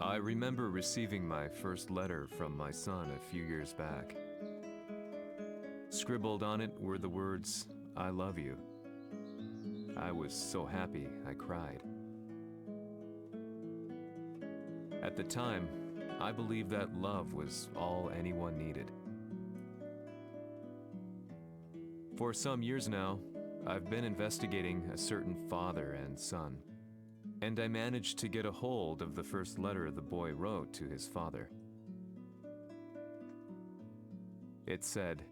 I remember receiving my first letter from my son a few years back. Scribbled on it were the words, "I love you." I was so happy I cried. At the time, I believed that love was all anyone needed. For some years now, I've been investigating a certain father and son, and I managed to get a hold of the first letter the boy wrote to his father. It said,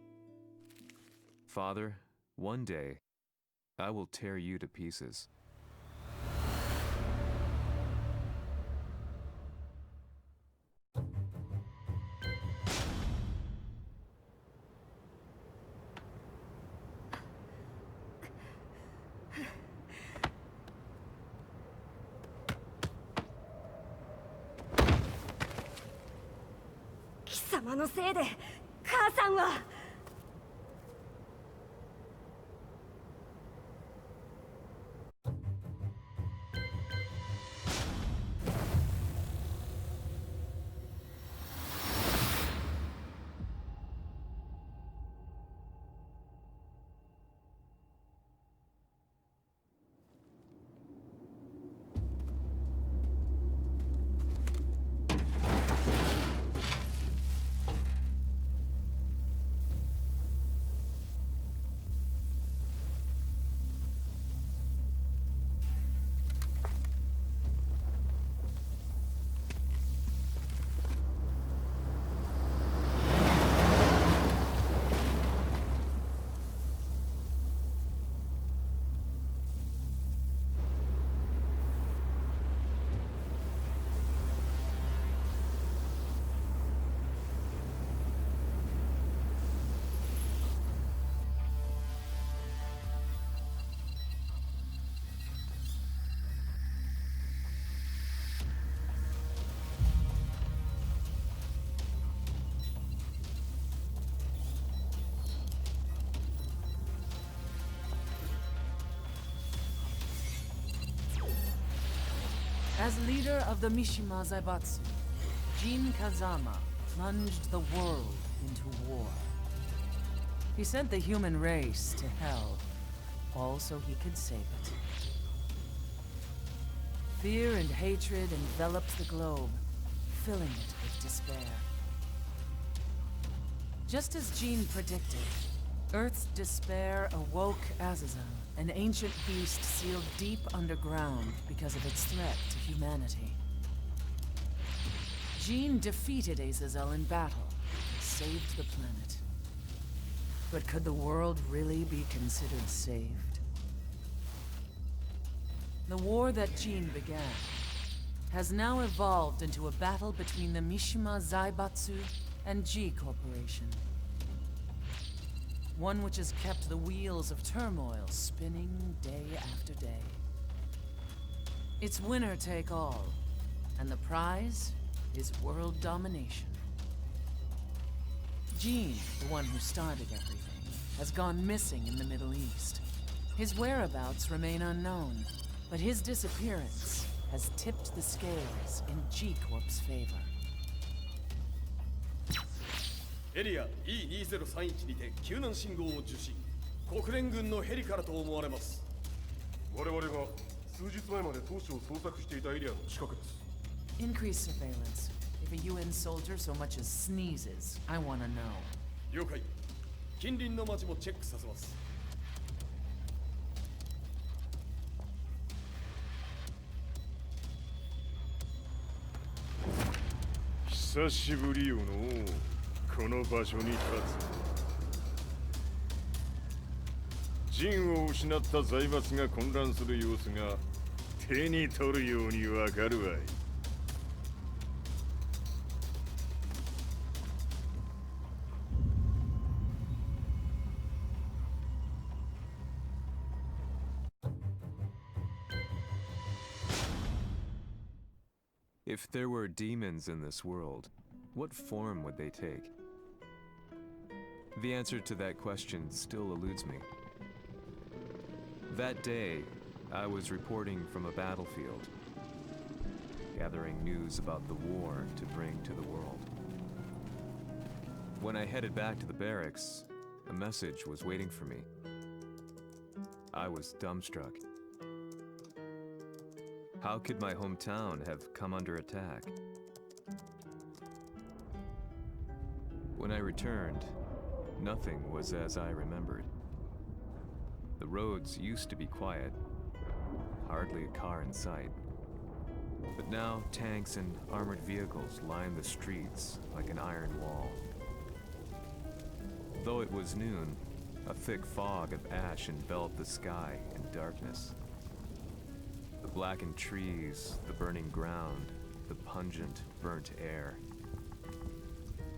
"Father, one day, I will tear you to pieces." As leader of the Mishima Zaibatsu, Jin Kazama plunged the world into war. He sent the human race to hell, all so he could save it. Fear and hatred enveloped the globe, filling it with despair. Just as Jin predicted, Earth's despair awoke Azazel, an ancient beast sealed deep underground because of its threat to humanity. Jin defeated Azazel in battle and saved the planet. But could the world really be considered saved? The war that Jin began has now evolved into a battle between the Mishima Zaibatsu and G Corporation. One which has kept the wheels of turmoil spinning day after day. It's winner take all, and the prize is world domination. Jin, the one who started everything, has gone missing in the Middle East. His whereabouts remain unknown, but his disappearance has tipped the scales in G Corp's favor. エリア E2031 にて救難信号を受信。国連軍のヘリからと思われます。我々が数日前まで当初を捜索していたエリアの近くです。Increase surveillance. If a UN soldier so much as sneezes, I want to know. 了解。近隣の町もチェックさせます。久しぶりよのこの場所に立つ。陣を失った財閥が混乱する様子が手に取るようにわかるわい。If there were demons in this world, what form would they take? The answer to that question still eludes me. That day, I was reporting from a battlefield, gathering news about the war to bring to the world. When I headed back to the barracks, a message was waiting for me. I was dumbstruck. How could my hometown have come under attack? When I returned, nothing was as I remembered. The roads used to be quiet, hardly a car in sight. But now tanks and armored vehicles line the streets like an iron wall. Though it was noon, a thick fog of ash enveloped the sky in darkness. The blackened trees, the burning ground, the pungent, burnt air.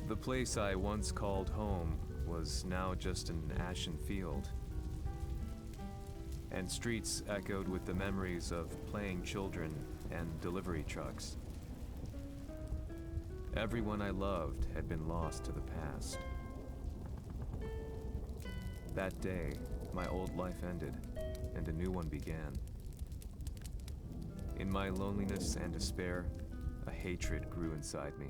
The place I once called home was now just an ashen field. And streets echoed with the memories of playing children and delivery trucks. Everyone I loved had been lost to the past. That day, my old life ended, and a new one began. In my loneliness and despair, a hatred grew inside me.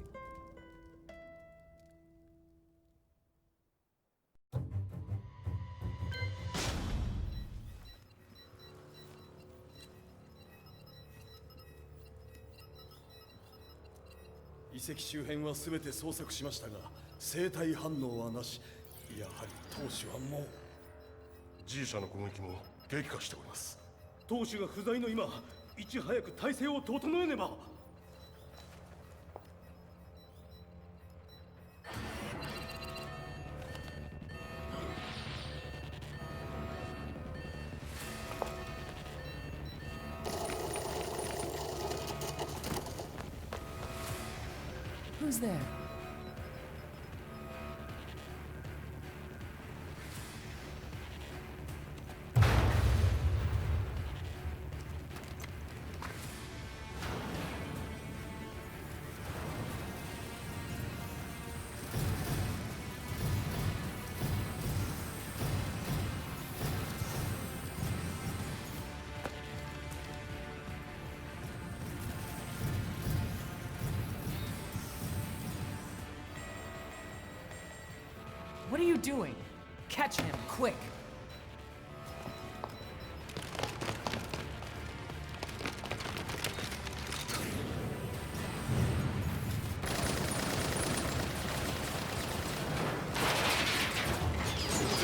遺跡周辺は全て捜索しましたが生体反応はなし。やはり当主はもう。 G 社の攻撃も激化しております。当主が不在の今、いち早く体制を整えねば。Who's there? What are you doing? Catch him, quick!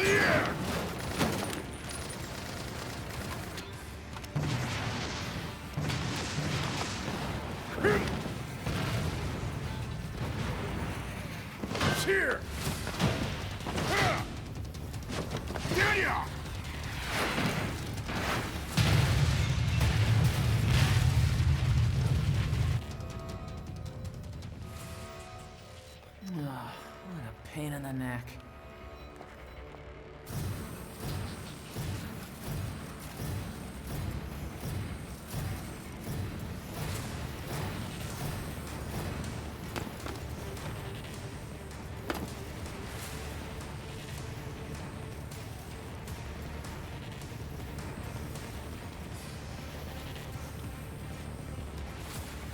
Here! What a pain in the neck.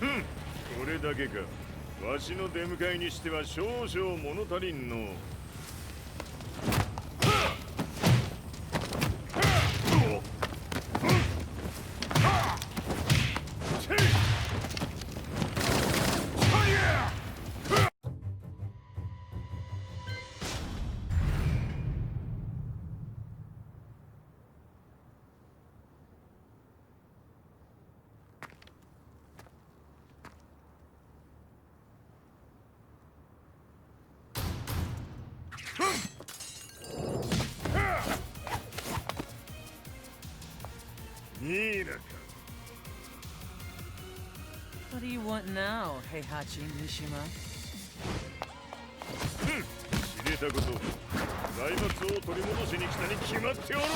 Hmm. これだけか。わしの出迎えにしては少々物足りんの。What do you want now, Heihachi Mishima? 知れたこと。財閥を取り戻しに来たに決まっておろう。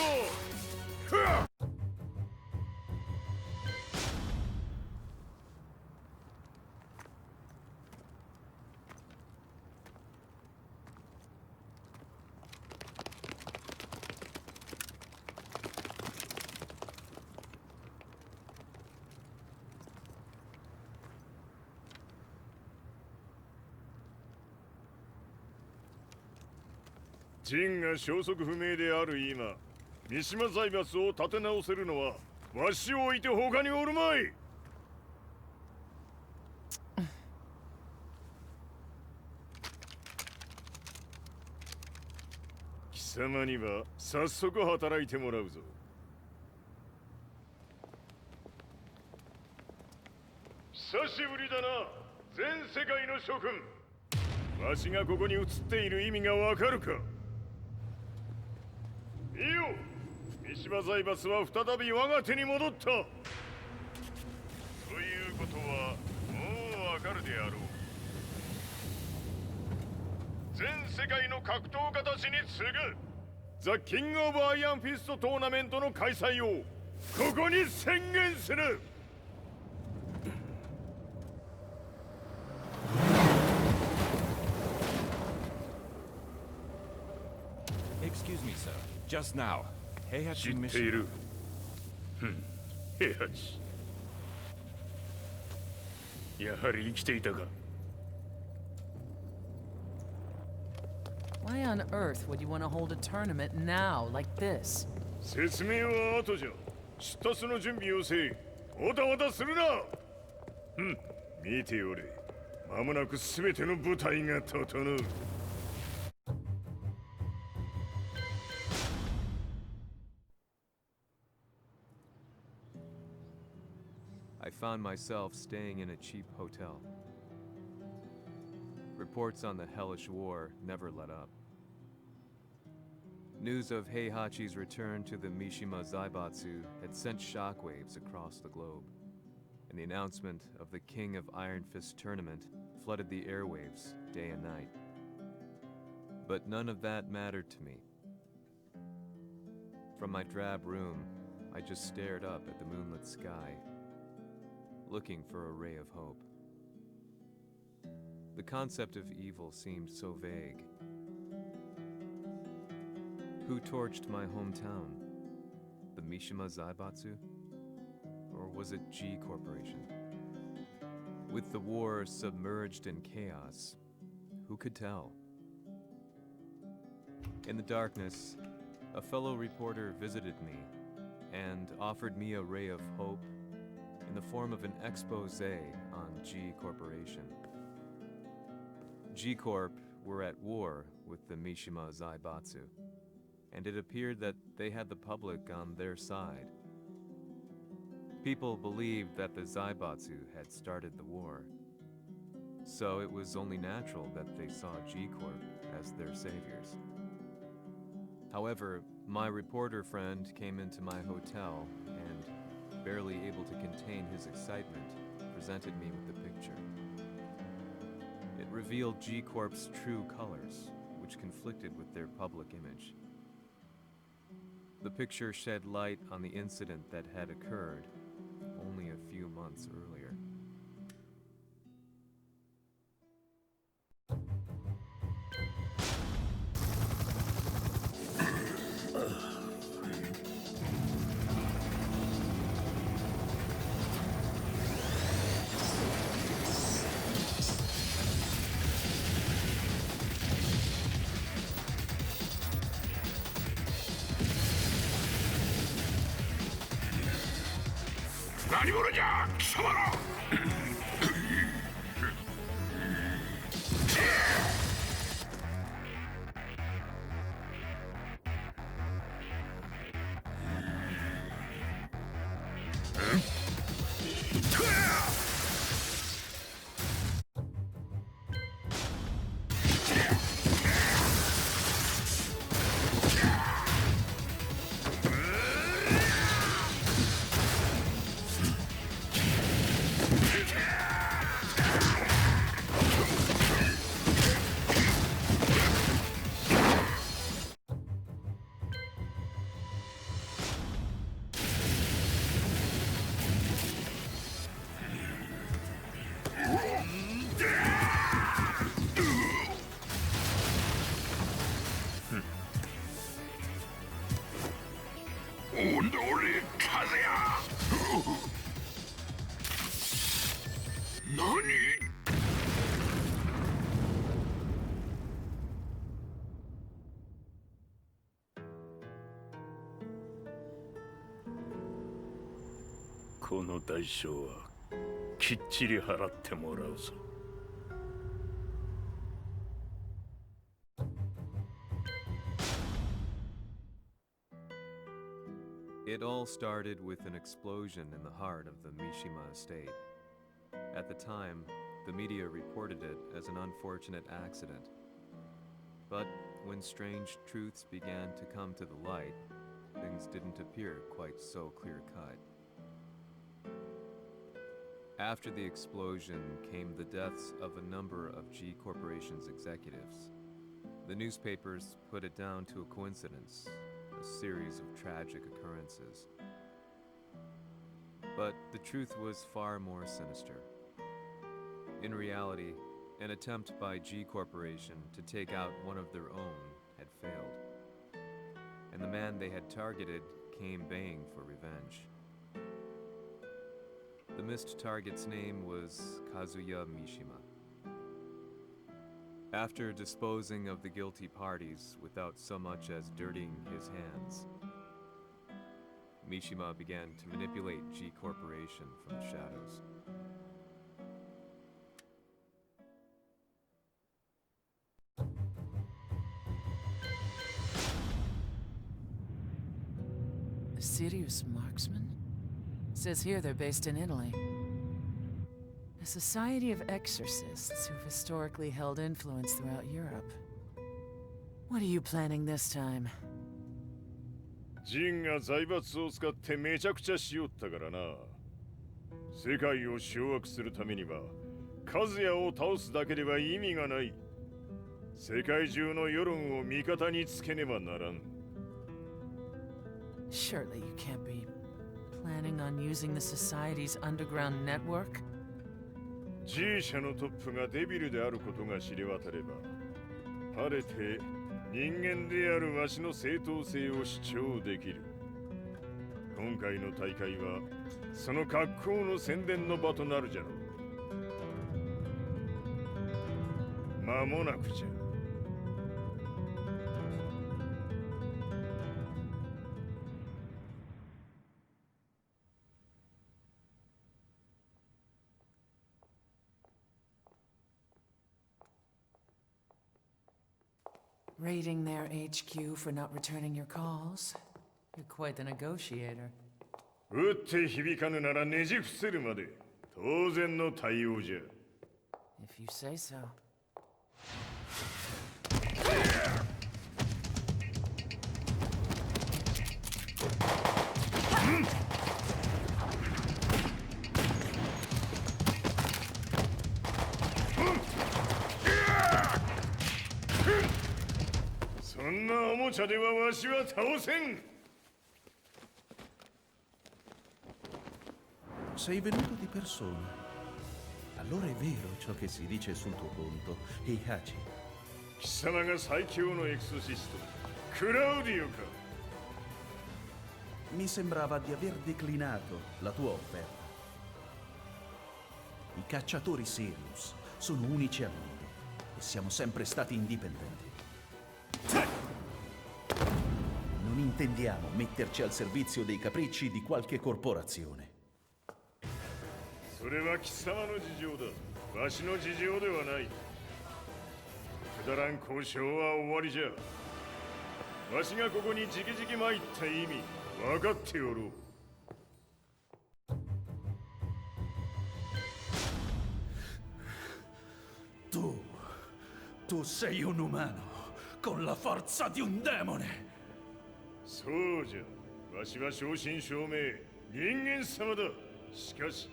ジンが消息不明である今、三島財閥を立て直せるのはわしを置いて他におるまい。貴様には早速働いてもらうぞ。久しぶりだな、全世界の諸君。わしがここに映っている意味がわかるか。いいよ、三島財閥は再び我が手に戻った。ということはもうわかるであろう。全世界の格闘家たちに次ぐザ・キング・オブ・アイアンフィストトーナメントの開催をここに宣言する。Excuse me, sir. Just now, Heihachi 知ってい Mishima. る。平八。やはり生きていたか。Why on earth would you want to hold a tournament now, like this? 説明は後じゃ。出立の準備をせい。おたわたするな。見ておれ。間もなく全ての部隊が整う。I found myself staying in a cheap hotel. Reports on the hellish war never let up. News of Heihachi's return to the Mishima Zaibatsu had sent shockwaves across the globe, and the announcement of the King of Iron Fist tournament flooded the airwaves day and night. But none of that mattered to me. From my drab room, I just stared up at the moonlit sky, looking for a ray of hope. The concept of evil seemed so vague. Who torched my hometown? The Mishima Zaibatsu? Or was it G Corporation? With the war submerged in chaos, who could tell? In the darkness, a fellow reporter visited me and offered me a ray of hope in the form of an expose on G Corporation. G Corp were at war with the Mishima Zaibatsu, and it appeared that they had the public on their side. People believed that the Zaibatsu had started the war, so it was only natural that they saw G Corp as their saviors. However, my reporter friend came into my hotel and, barely able to contain his excitement, presented me with the picture. It revealed G Corp's true colors, which conflicted with their public image. The picture shed light on the incident that had occurred only a few months earlier. この代償はきっちり払ってもらうぞ。It all started with an explosion in the heart of the Mishima estate. At the time, the media reported it as an unfortunate accident. But when strange truths began to come to the light, things didn't appear quite so clear-cut. After the explosion came the deaths of a number of G Corporation's executives. The newspapers put it down to a coincidence, a series of tragic occurrences. But the truth was far more sinister. In reality, an attempt by G Corporation to take out one of their own had failed, and the man they had targeted came baying for revenge. The missed target's name was Kazuya Mishima. After disposing of the guilty parties without so much as dirtying his hands, Mishima began to manipulate G Corporation from the shadows. A serious marksman? Says here they're based in Italy. A society of exorcists who've historically held influence throughout Europe. What are you planning this time? ジンが財閥を使ってめちゃくちゃしよったからな。世界を掌握するためには、カズヤを倒すだけでは意味がない。世界中の世論を味方につけねばならん。Surely you can't be planning on using the society's underground network? G 社のトップがデビルであることが知れ渡れば、晴れて人間であるわしの正当性を主張できる。今回の大会はその格好の宣伝の場となるじゃろう。間もなくじゃ。Raiding their HQ for not returning your calls? You're quite the negotiator. 撃って響かぬならねじ伏せるまで当然の対応じゃ。If you say so. そんなおもちゃではわしは倒せん。Sei venuto di persona. Allora è vero ciò che si dice sul tuo conto, Heihachi. 貴様が最強のエクソシスト、クラウディオか。Mi sembrava di aver declinato la tua offerta. I cacciatori Sirius sono unici al mondo e siamo sempre stati indipendenti. Non intendiamo metterci al servizio dei capricci di qualche corporazione. それは貴様の事情だ。わしの事情ではない。くだらん交渉は終わりじゃ。わしがここに直々参った意味、分かっておろう。Tu sei un umano con la forza di un demone. そうじゃ。わしは正真正銘人間様だ。しかし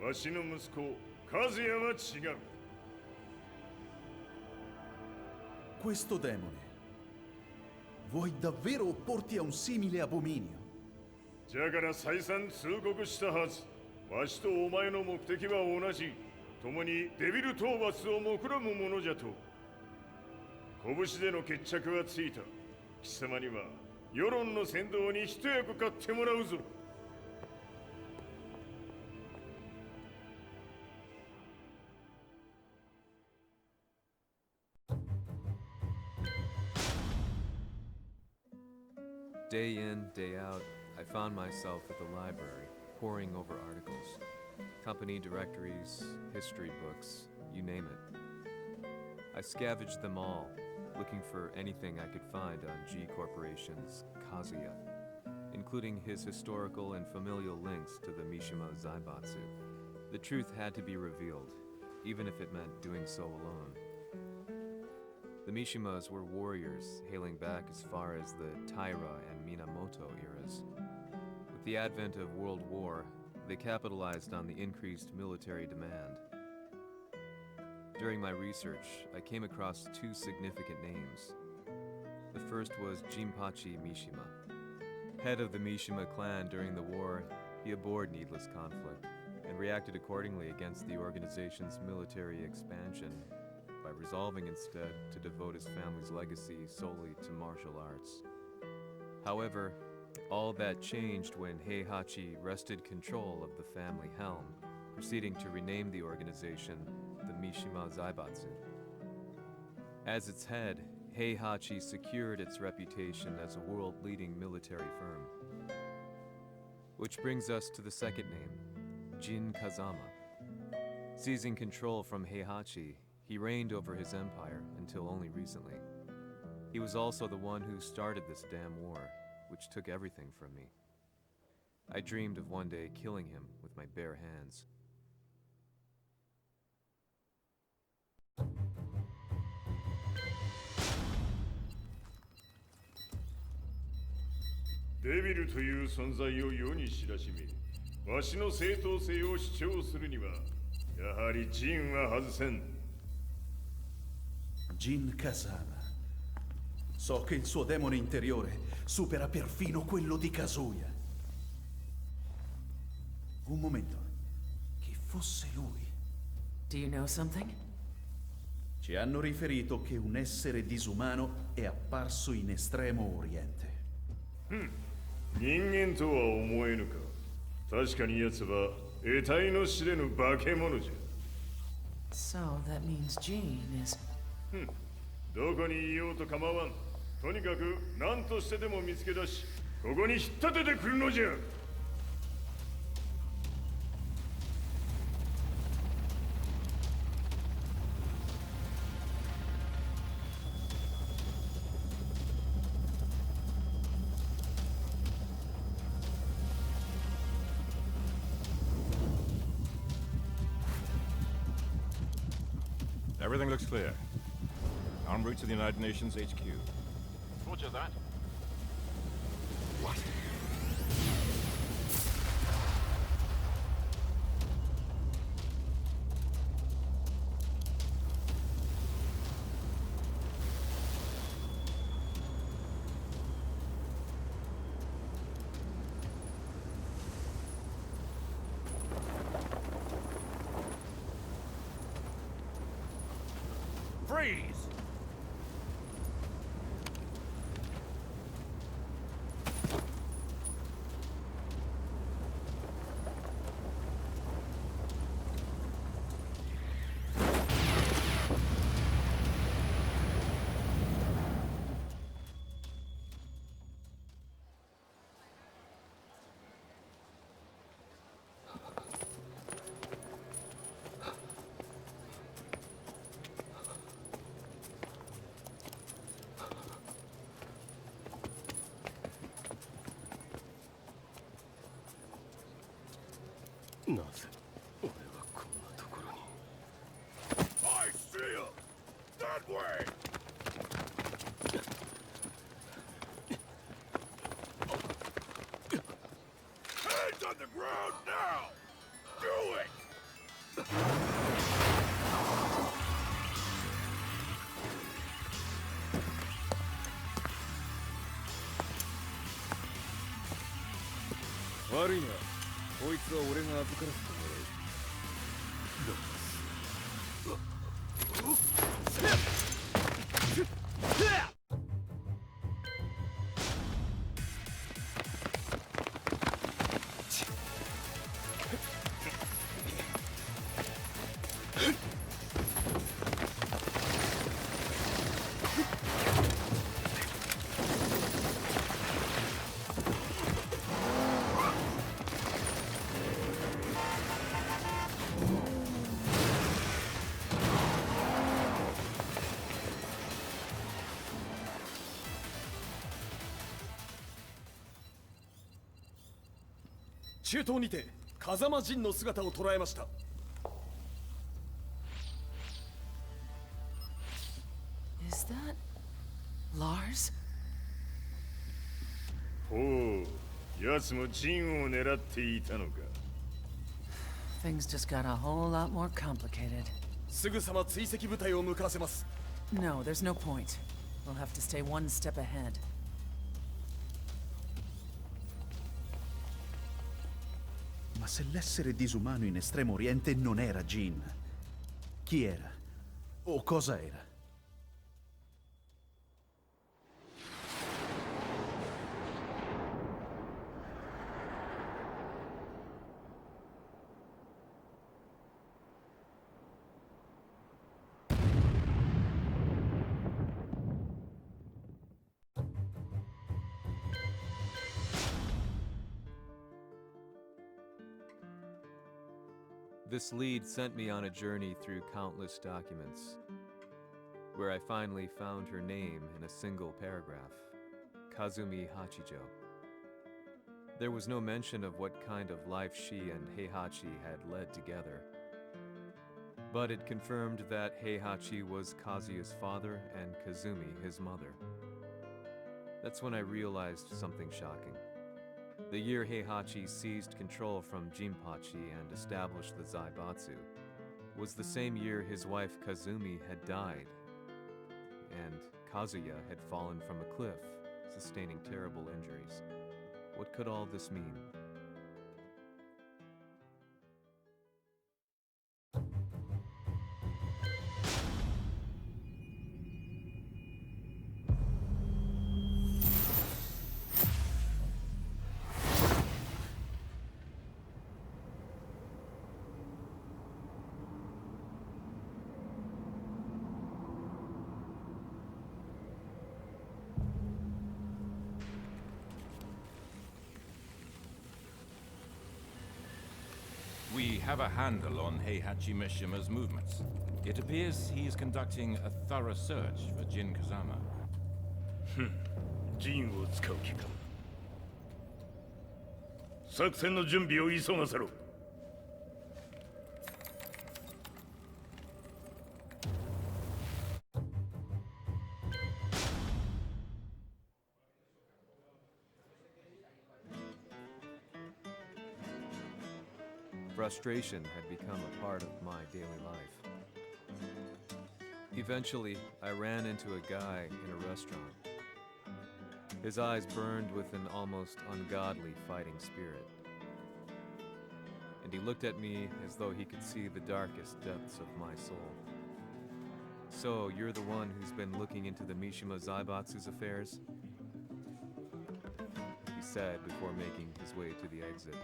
わしの息子カズヤは違う。Questo demone, vuoi davvero opporti a un simile abominio? じゃから再三通告したはず。わしとお前の目的は同じ。共にデビル討伐を目論むものじゃと。拳での決着はついた。貴様には世論の先導に一役買ってもらうぞ。Day in, day out, I found myself at the library, poring over articles. Company directories, history books, you name it. I scavenged them all, looking for anything I could find on G Corporation's Kazuya, including his historical and familial links to the Mishima Zaibatsu. The truth had to be revealed, even if it meant doing so alone. The Mishimas were warriors hailing back as far as the Taira and Minamoto eras. With the advent of World War, they capitalized on the increased military demand. During my research, I came across two significant names. The first was Jinpachi Mishima. Head of the Mishima clan during the war, he abhorred needless conflict and reacted accordingly against the organization's military expansion by resolving instead to devote his family's legacy solely to martial arts. However, all that changed when Heihachi wrested control of the family helm, proceeding to rename the organization the Mishima Zaibatsu. As its head, Heihachi secured its reputation as a world-leading military firm. Which brings us to the second name, Jin Kazama. Seizing control from Heihachi, he reigned over his empire until only recently. He was also the one who started this damn war, which took everything from me. I dreamed of one day killing him with my bare hands.デビルという存在を世に知らしめ、わしの正当性を主張するには、やはりジンは外せん。Jin Kazama. So che il suo demone interiore supera perfino quello di Kazuya. Un momento. Chi fosse lui? Do you know something? Ci hanno riferito che un essere disumano è apparso in Estremo Oriente. 人間とは思えぬか。確かに奴は得体の知れぬ化け物じゃ。 So that means Jean is... どこにいようと構わん。とにかく何としてでも見つけ出し、ここに引っ立ててくるのじゃ。Everything looks clear. En route to the United Nations HQ. Roger that. What? Freeze! I see him! That way! Hands on the ground now! Do it! 中東にて風間陣の姿を捉えました。 Is that Lars? ほう、奴もジンを狙っていたのか。 Things just got a whole lot more complicated. すぐさま追跡部隊を向かわせます。 No, there's no point. We'll have to stay one step ahead. Ma se l'essere disumano in Estremo Oriente non era Jin, chi era? O cosa era? This lead sent me on a journey through countless documents, where I finally found her name in a single paragraph, Kazumi Hachijo. There was no mention of what kind of life she and Heihachi had led together, but it confirmed that Heihachi was Kazuya's father and Kazumi his mother. That's when I realized something shocking. The year Heihachi seized control from Jinpachi and established the Zaibatsu was the same year his wife Kazumi had died, and Kazuya had fallen from a cliff, sustaining terrible injuries. What could all this mean? We have a handle on Heihachi Mishima's movements. It appears he is conducting a thorough search for Jin Kazama. ジンを使う気か。作戦の準備を急がせろ。 Frustration had become a part of my daily life. Eventually, I ran into a guy in a restaurant. His eyes burned with an almost ungodly fighting spirit. And he looked at me as though he could see the darkest depths of my soul. So, you're the one who's been looking into the Mishima Zaibatsu's affairs? He said before making his way to the exit.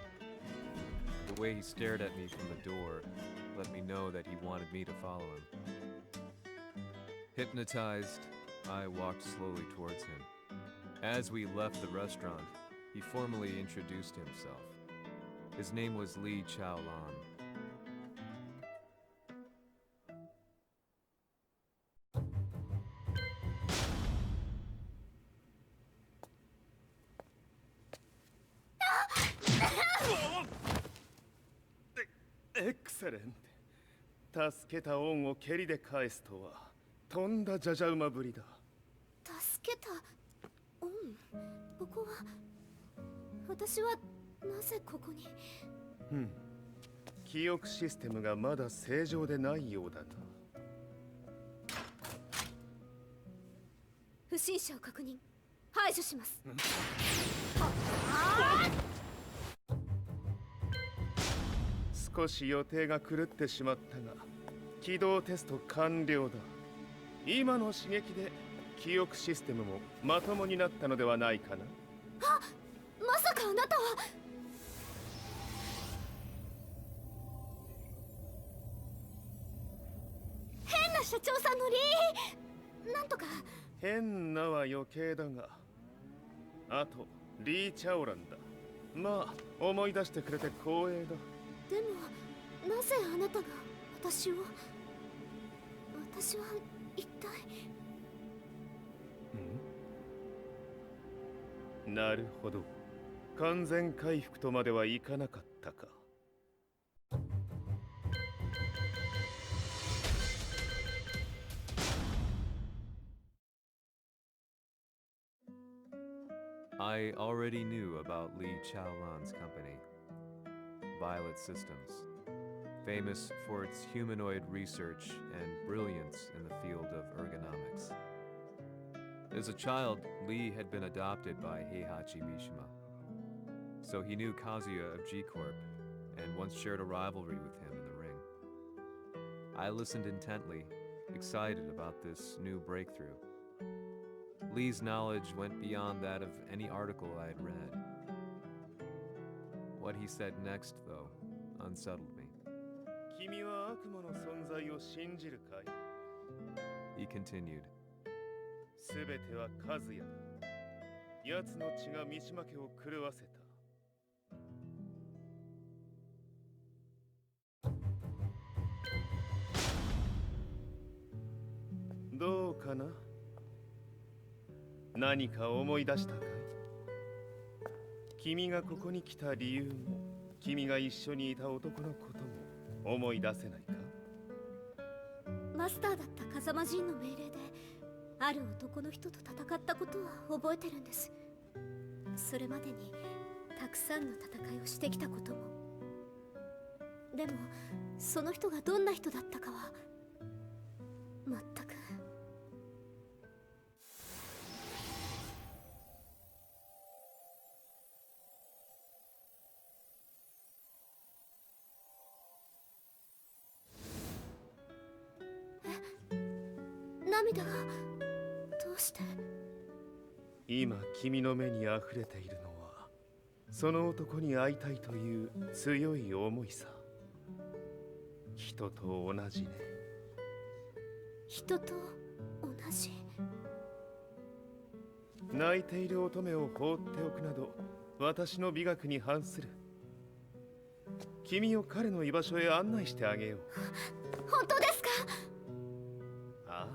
The way he stared at me from the door let me know that he wanted me to follow him. Hypnotized, I walked slowly towards him. As we left the restaurant, he formally introduced himself. His name was Li Chaolan. Excellent. 助けた恩を蹴りで返すとはとんだじゃじゃ馬ぶりだ。助けた恩、ここは私はなぜここに。記憶システムがまだ正常でないようだな。不審者を確認、排除します。少し予定が狂ってしまったが、起動テスト完了だ。今の刺激で記憶システムもまともになったのではないかな。あ、まさかあなたは。変な社長さんのなんとか。変なは余計だが、あとリー・チャオランだ。まあ思い出してくれて光栄だ。でもなぜあなたが私を。私は一体。なるほど。完全回復とまではいかなかったか。I already knew about Li Chaolan's company, Violet Systems, famous for its humanoid research and brilliance in the field of ergonomics. As a child, Li had been adopted by Heihachi Mishima, so he knew Kazuya of G-Corp and once shared a rivalry with him in the ring. I listened intently, excited about this new breakthrough. Lee's knowledge went beyond that of any article I had read. What he said next, though, unsettled me. 君は悪魔の存在を信じるかい? He continued. すべては和也だ。奴の血が三島家を狂わせた。どうかな？何か思い出したかい？君がここに来た理由も、君が一緒にいた男のことも思い出せないか？マスターだった風間陣の命令である男の人と戦ったことは覚えてるんです。それまでにたくさんの戦いをしてきたことも。でもその人がどんな人だったかは全く。涙がどうして？今君の目にあふれているのはその男に会いたいという強い思いさ。人と同じね。人と同じ。泣いている乙女を放っておくなど私の美学に反する。君を彼の居場所へ案内してあげよう。本当ですか？ああ、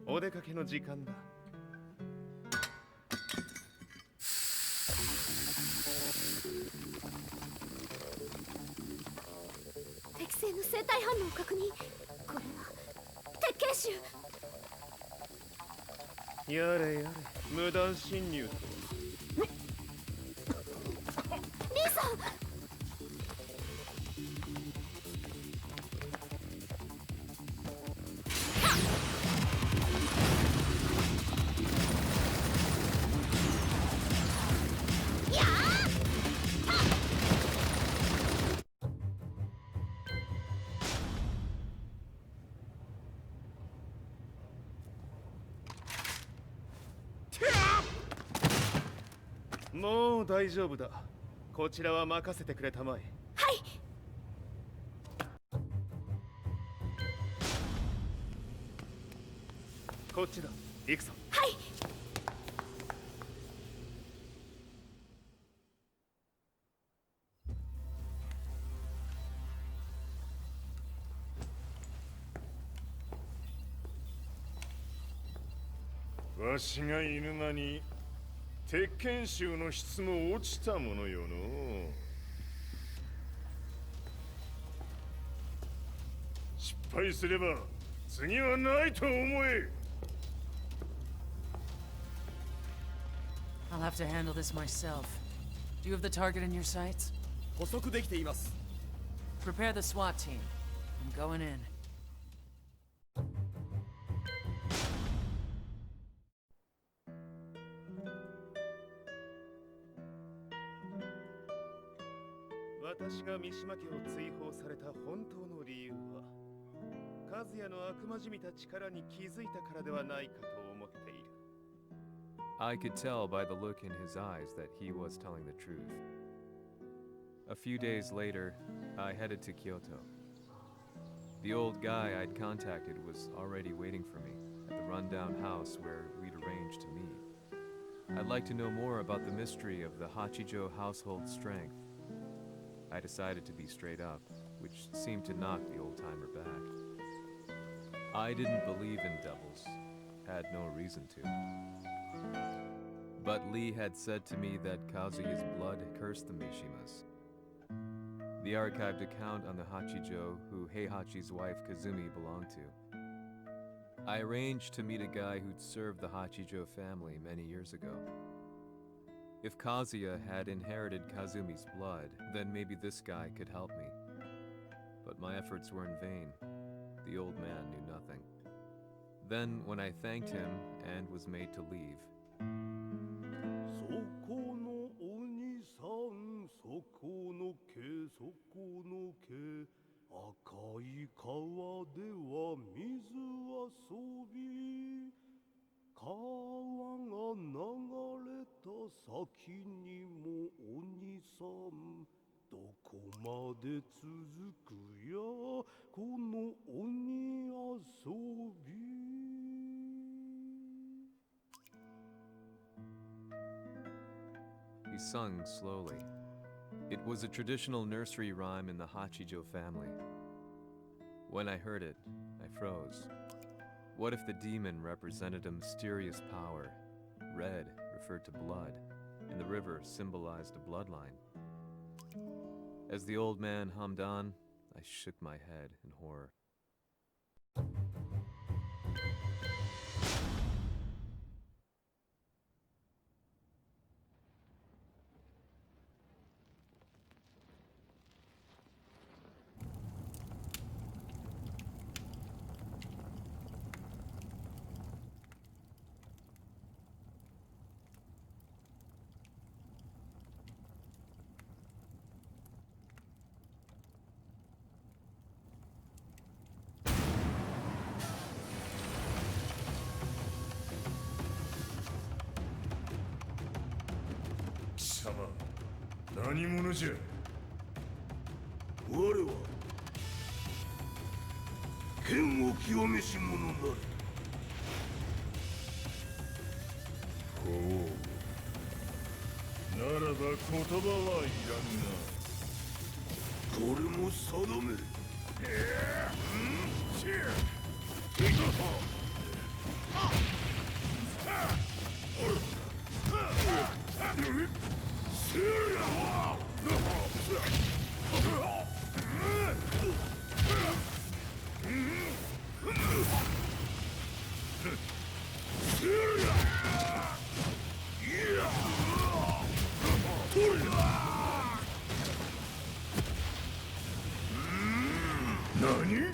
お出かけの時間だ。適正の生体反応を確認。これは鉄拳臭。やれやれ、無断侵入と。リーさん。もう大丈夫だ。こちらは任せてくれたまえ。はい。こっちだ。行くぞ。はい。わしが犬間に鉄拳衆の質も落ちたものよの。失敗すれば次はないと思え。I'll have to handle this myself. Do you have the target in your sights? 捕捉できています。Prepare the SWAT team. I'm going in.「私が三島家を追放された本当の理由は和也の悪魔じみた力に気づいたからではないかと思っている。I could tell by the look in his eyes that he was telling the truth. A few days later, I headed to Kyoto. The old guy I'd contacted was already waiting for me at the rundown house where we'd arranged to meet. I'd like to know more about the mystery of the Hachijo household strength. I decided to be straight up, which seemed to knock the old-timer back. I didn't believe in devils, had no reason to. But Lee had said to me that Kazuya's blood cursed the Mishimas. The archived account on the Hachijo who Heihachi's wife Kazumi belonged to. I arranged to meet a guy who'd served the Hachijo family many years ago. If Kazuya had inherited Kazumi's blood, then maybe this guy could help me. But my efforts were in vain. The old man knew nothing. Then, when I thanked him and was made to leave, he sung slowly. It was a traditional nursery rhyme in the Hachijo family. When I heard it, I froze. What if the demon represented a mysterious power? Red referred to blood, and the river symbolized a bloodline. As the old man hummed on, I shook my head in horror.何者じゃ。我は剣を極めし者なり。ほう。ならば言葉はいらんな。これも定め。何？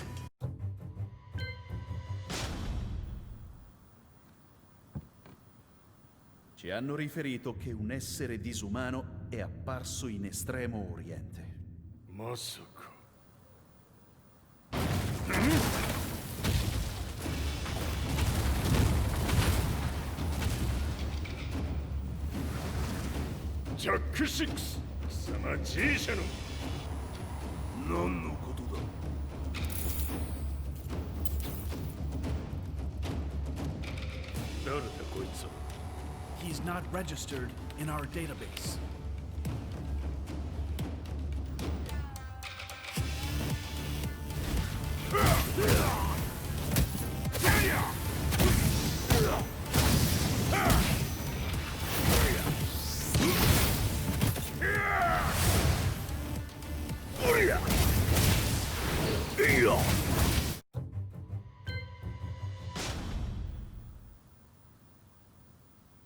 Ci hanno riferito che un essere disumano è apparso in Estremo Oriente. まさか。ジャック6、貴様 G 社の何のことだ。誰だこいつは。 He's not registered in our database.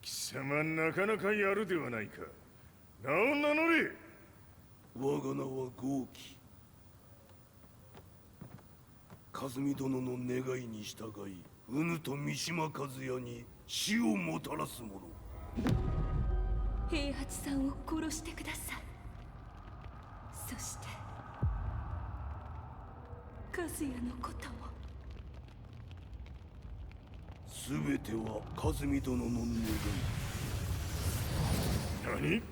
貴様なかなかやるではないか。名を名乗れ。我が名は豪輝。和美殿の願いに従いうぬと三島和也に死をもたらす者。平八さんを殺してください。そして和也のことも。全ては和美殿の願い。何？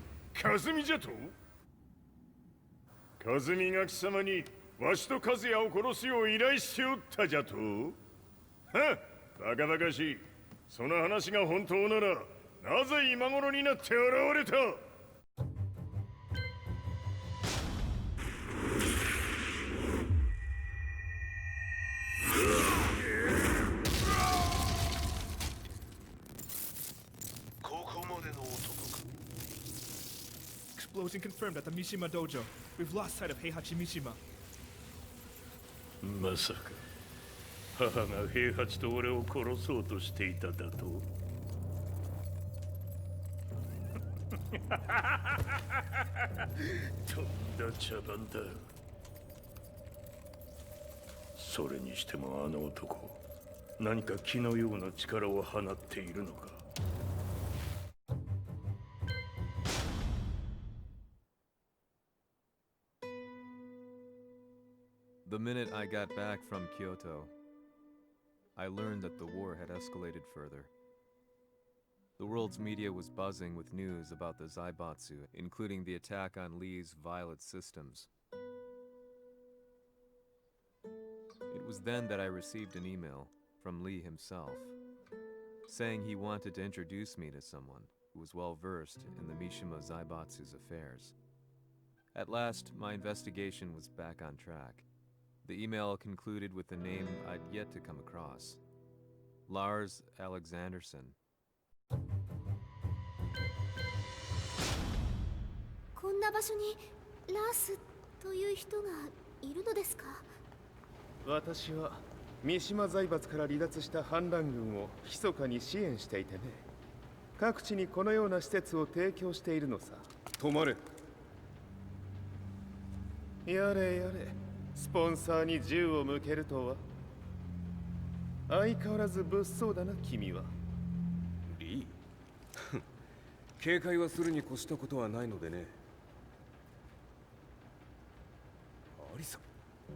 和美じゃと？和美が貴様にわしと和也を殺すよう依頼しておったじゃと？はっ、バカバカしい。その話が本当なら、なぜ今頃になって現れた？ここまでの closing confirmed at the Mishima Dojo. We've lost sight of Heihachi Mishima. まさか母が平八と俺を殺そうとしていただと。とんだ茶番だ。それにしてもあの男、何か気のような力を放っているのか。The minute I got back from Kyoto, I learned that the war had escalated further. The world's media was buzzing with news about the Zaibatsu, including the attack on Lee's violet systems. It was then that I received an email from Lee himself, saying he wanted to introduce me to someone who was well versed in the Mishima Zaibatsu's affairs. At last, my investigation was back on track. The email concluded with a name I'd yet to come across. Lars Alexanderson. こんな場所にラースという人がいるのですか？私は三島財閥から離脱した反乱軍を密かに支援していてね。各地にこのような施設を提供しているのさ。止まれ。やれやれ。スポンサーに銃を向けるとは。相変わらず物騒だな君は。リー警戒はするに越したことはないのでね。アリサ、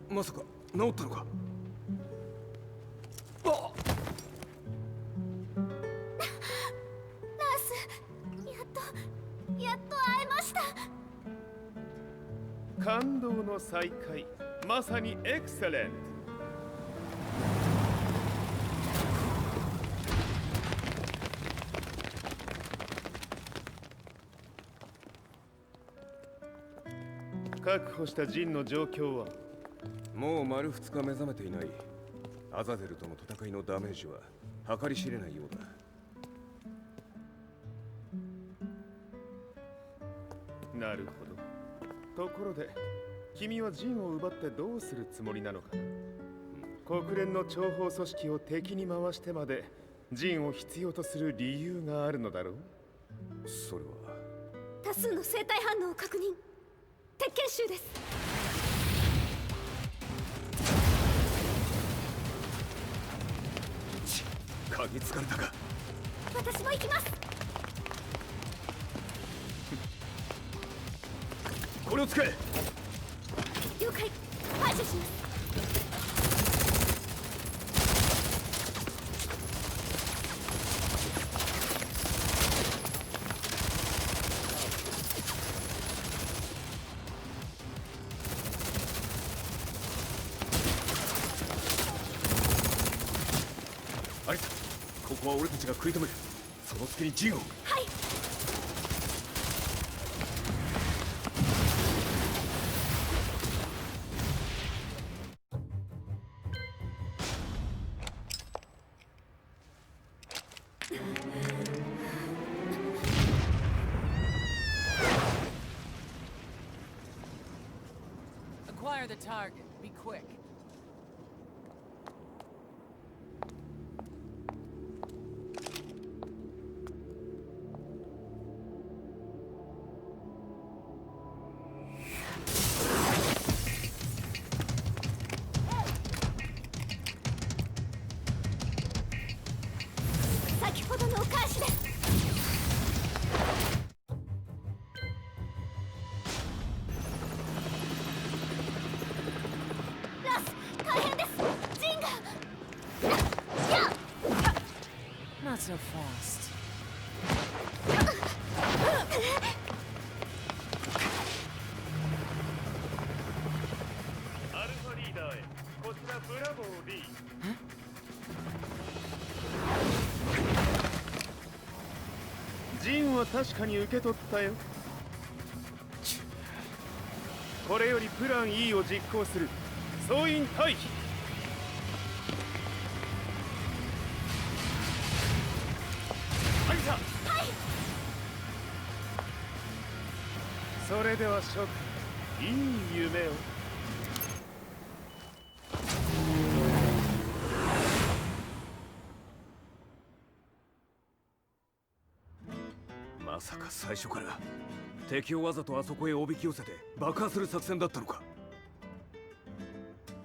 まさか治ったのか？あっラース、やっと会えました。感動の再会、まさにエクセレント。確保したジンの状況は？もう丸2日目覚めていない。アザゼルとの戦いのダメージは計り知れないようだ。なるほど。ところで君はジンを奪ってどうするつもりなのかな？国連の諜報組織を敵に回してまでジンを必要とする理由があるのだろう？それは多数の生体反応を確認。鉄拳衆です。鍵つかれたか？私も行きます。これを使え。了解。排除します。アリサ、ここは俺たちが食い止める。その隙にジンを。はい。Acquire the target. Be quick. Not so fast. アルファリーダーへ。こちらブラボー D。ジンは確かに受け取ったよ。これよりプラン E を実行する。総員退避。アリサ。はい。そそれでは諸君、いい夢を。まさか最初から敵をわざとあそこへおびき寄せて爆破する作戦だったのか。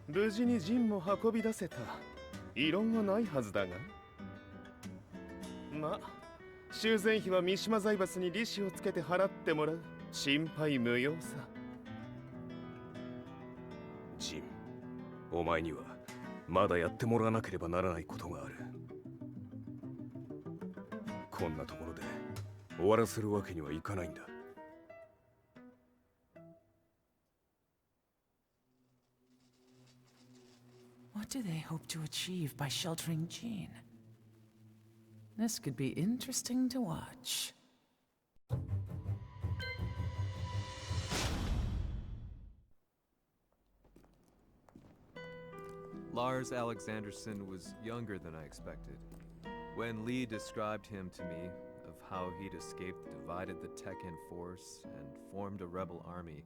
無事にジンも運び出せた。異論はないはずだが。まあ修繕費は三島財閥に利子をつけて払ってもらう。心配無用さ。ジン、お前にはまだやってもらわなければならないことがある。こんなところで終わらせるわけにはいかないんだ。What do they hope to achieve by sheltering Jean? This could be interesting to watch. Lars Alexanderson was younger than I expected. When Lee described him to me, of how he'd escaped, divided the Tekken force, and formed a rebel army,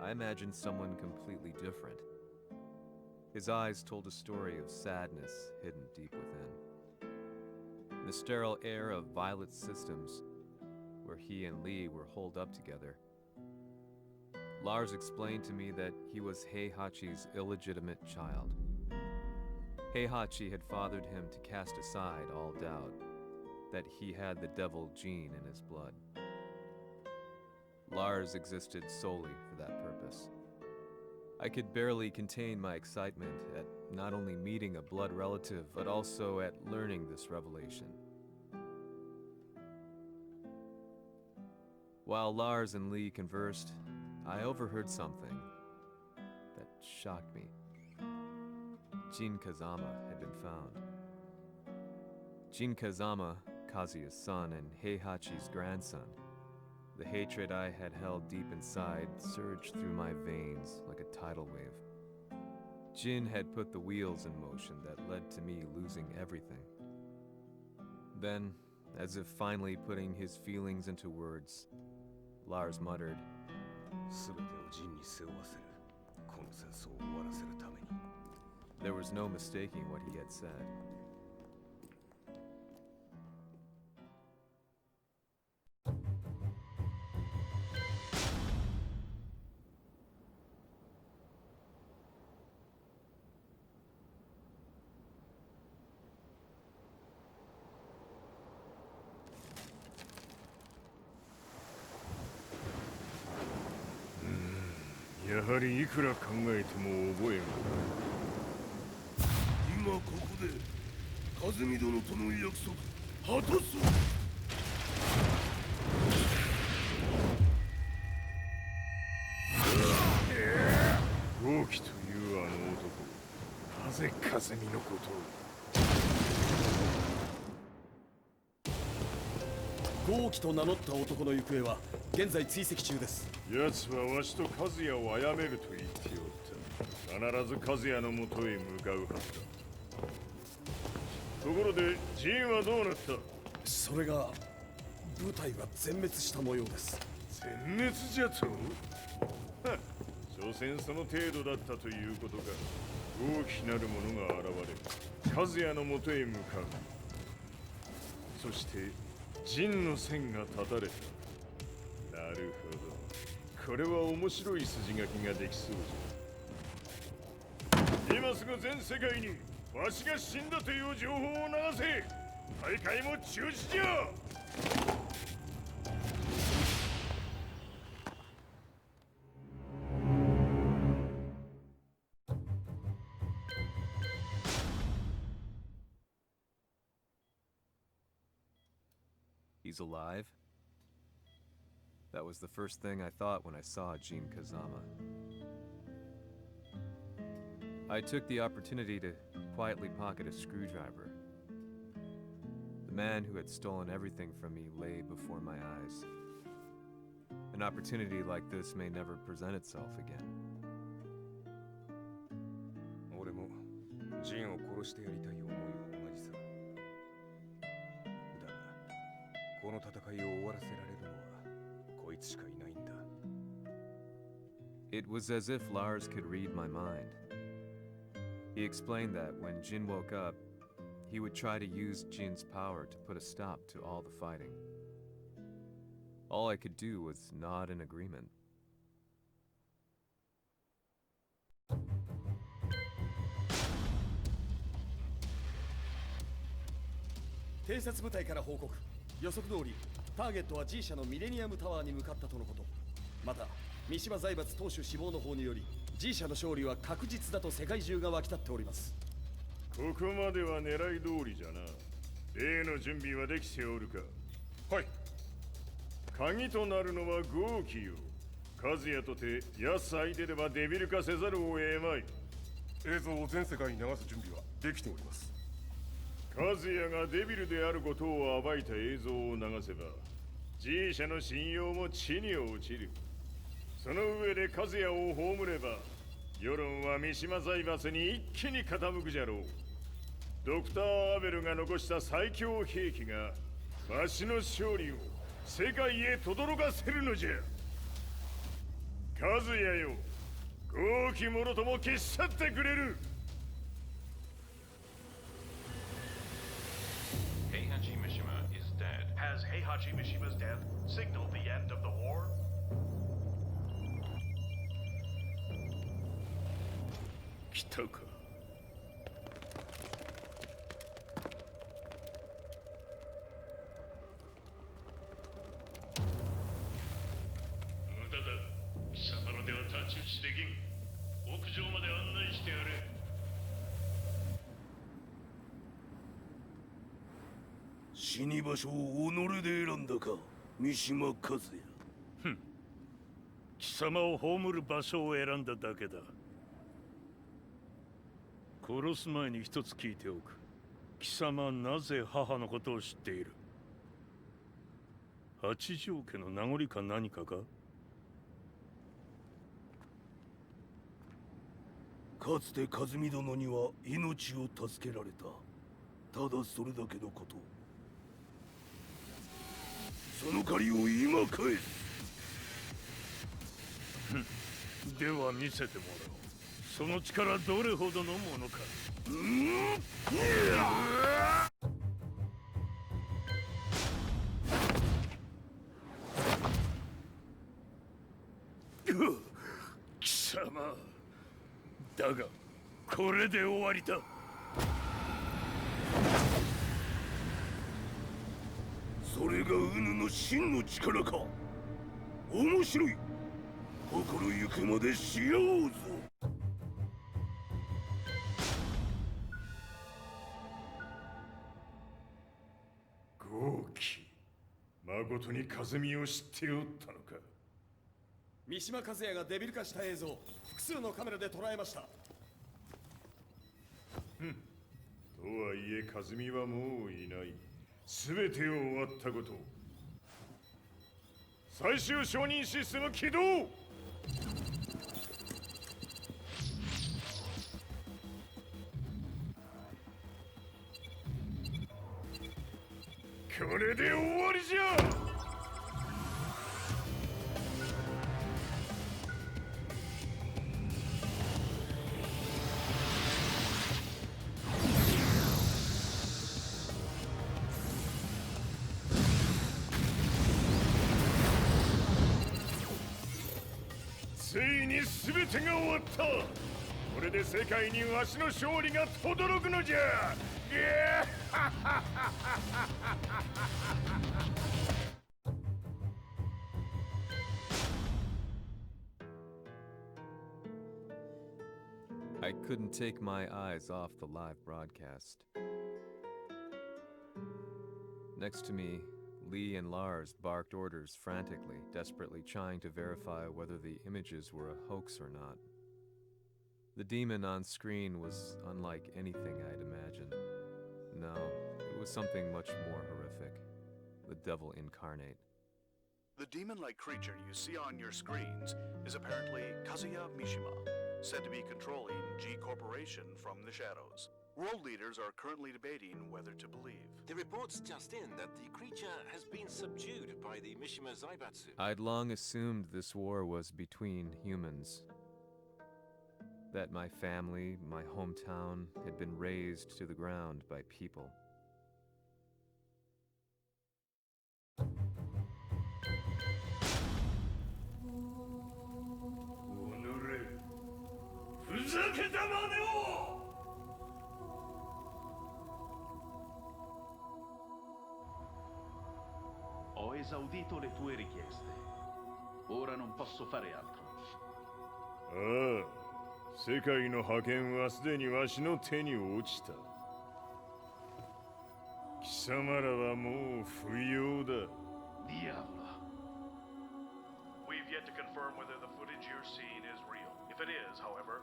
I imagined someone completely different. His eyes told a story of sadness hidden deep within. In the sterile air of Violet Systems, where he and Lee were holed up together, Lars explained to me that he was Heihachi's illegitimate child. Heihachi had fathered him to cast aside all doubt that he had the devil gene in his blood. Lars existed solely for that purpose. I could barely contain my excitement at not only meeting a blood relative, but also at learning this revelation. While Lars and Lee conversed, I overheard something that shocked me. Jin Kazama had been found. Jin Kazama, Kazuya's son and Heihachi's grandson. The hatred I had held deep inside surged through my veins like a tidal wave. Jin had put the wheels in motion that led to me losing everything. Then, as if finally putting his feelings into words, Lars muttered, there was no mistaking what he had said. Hmm. やはりいくら考えても覚えがない。今ここで和美殿との約束果たそう。豪輝というあの男、なぜ風見のことを。豪輝と名乗った男の行方は現在追跡中です。奴はわしと和也を殺めると言っておった。必ず和也のもとへ向かうはずだ。ところでジンはどうなった。それが部隊は全滅した模様です。全滅じゃと。所詮その程度だったということか。大きなるものが現れ、和也のもとへ向かう。そしてジンの線が断たれた。なるほど、これは面白い筋書きができそうじゃ。今すぐ全世界にわしが死んだという情報を流せ。大会も中止じゃ。He's alive? That was the first thing I thought when I saw Jin Kazama. I took the opportunity to quietly pocket a screwdriver. The man who had stolen everything from me lay before my eyes. An opportunity like this may never present itself again. 俺もジンを殺してやりたい思いは同じさ。だが、この戦いを終わらせられるのはこいつしかいないんだ。 It was as if Lars could read my mind. He explained that when Jin woke up, he would try to use Jin's power to put a stop to all the fighting. All I could do was nod in agreement. 偵察部隊から報告。予測通りターゲットは G 社のミレニアムタワーに向かったとのこと。また三島財閥当主死亡の方により G 社の勝利は確実だと世界中が沸き立っております。ここまでは狙い通りじゃな。例の準備はできておるか。はい。鍵となるのは豪気よ。和也とて安相手ではデビル化せざるを得まい。映像を全世界に流す準備はできております。和也がデビルであることを暴いた映像を流せば G 社の信用も地に落ちる。その上で和也を葬れば世論は三島財閥に一気に傾くじゃろう。ドクター・アベルが残した最強兵器がわしの勝利を世界へ轟かせるのじゃ。和也よ、豪気もろとも消し去ってくれる。Heihachi Mishima is dead. Has Heihachi Mishima's death signaled the end of the war? 来たか。無駄だ。貴様らでは太刀打ちできん。屋上まで案内してやれ。死に場所を己で選んだか、三島和也。ふん。貴様を葬る場所を選んだだけだ。殺す前に一つ聞いておく。貴様はなぜ母のことを知っている？八条家の名残か何かか？かつて和美殿には命を助けられた。ただそれだけのこと。その借りを今返す。では見せてもらおう。その力どれほどのものか。貴様だがこれで終わりだ。それがウヌの真の力か。面白い。心ゆくまでしようぞ。豪気、誠に風見を知っておったのか。三島和也がデビル化した映像、複数のカメラで捉えました。とはいえ風見はもういない。全てを終わったこと。最終承認システム起動。これで終わりじゃ。ついに全てが終わった。これで世界にわしの勝利が轟くのじゃ。I couldn't take my eyes off the live broadcast. Next to me, Lee and Lars barked orders frantically, desperately trying to verify whether the images were a hoax or not. The demon on screen was unlike anything I'd imagined. No, it was something much more horrific. The devil incarnate. The demon-like creature you see on your screens is apparently Kazuya Mishima, said to be controlling G Corporation from the shadows. World leaders are currently debating whether to believe. The reports just in that the creature has been subdued by the Mishima Zaibatsu. I'd long assumed this war was between humans. That my family, my hometown, had been razed to the ground by people. Ho esaudito le tue richieste. Ora non posso fare altro. ああ、世界の覇権はすでにわしの手に落ちた。貴様らはもう不要だ。Diavolo. We've yet to confirm whether the footage you're seeing is real. If it is, however,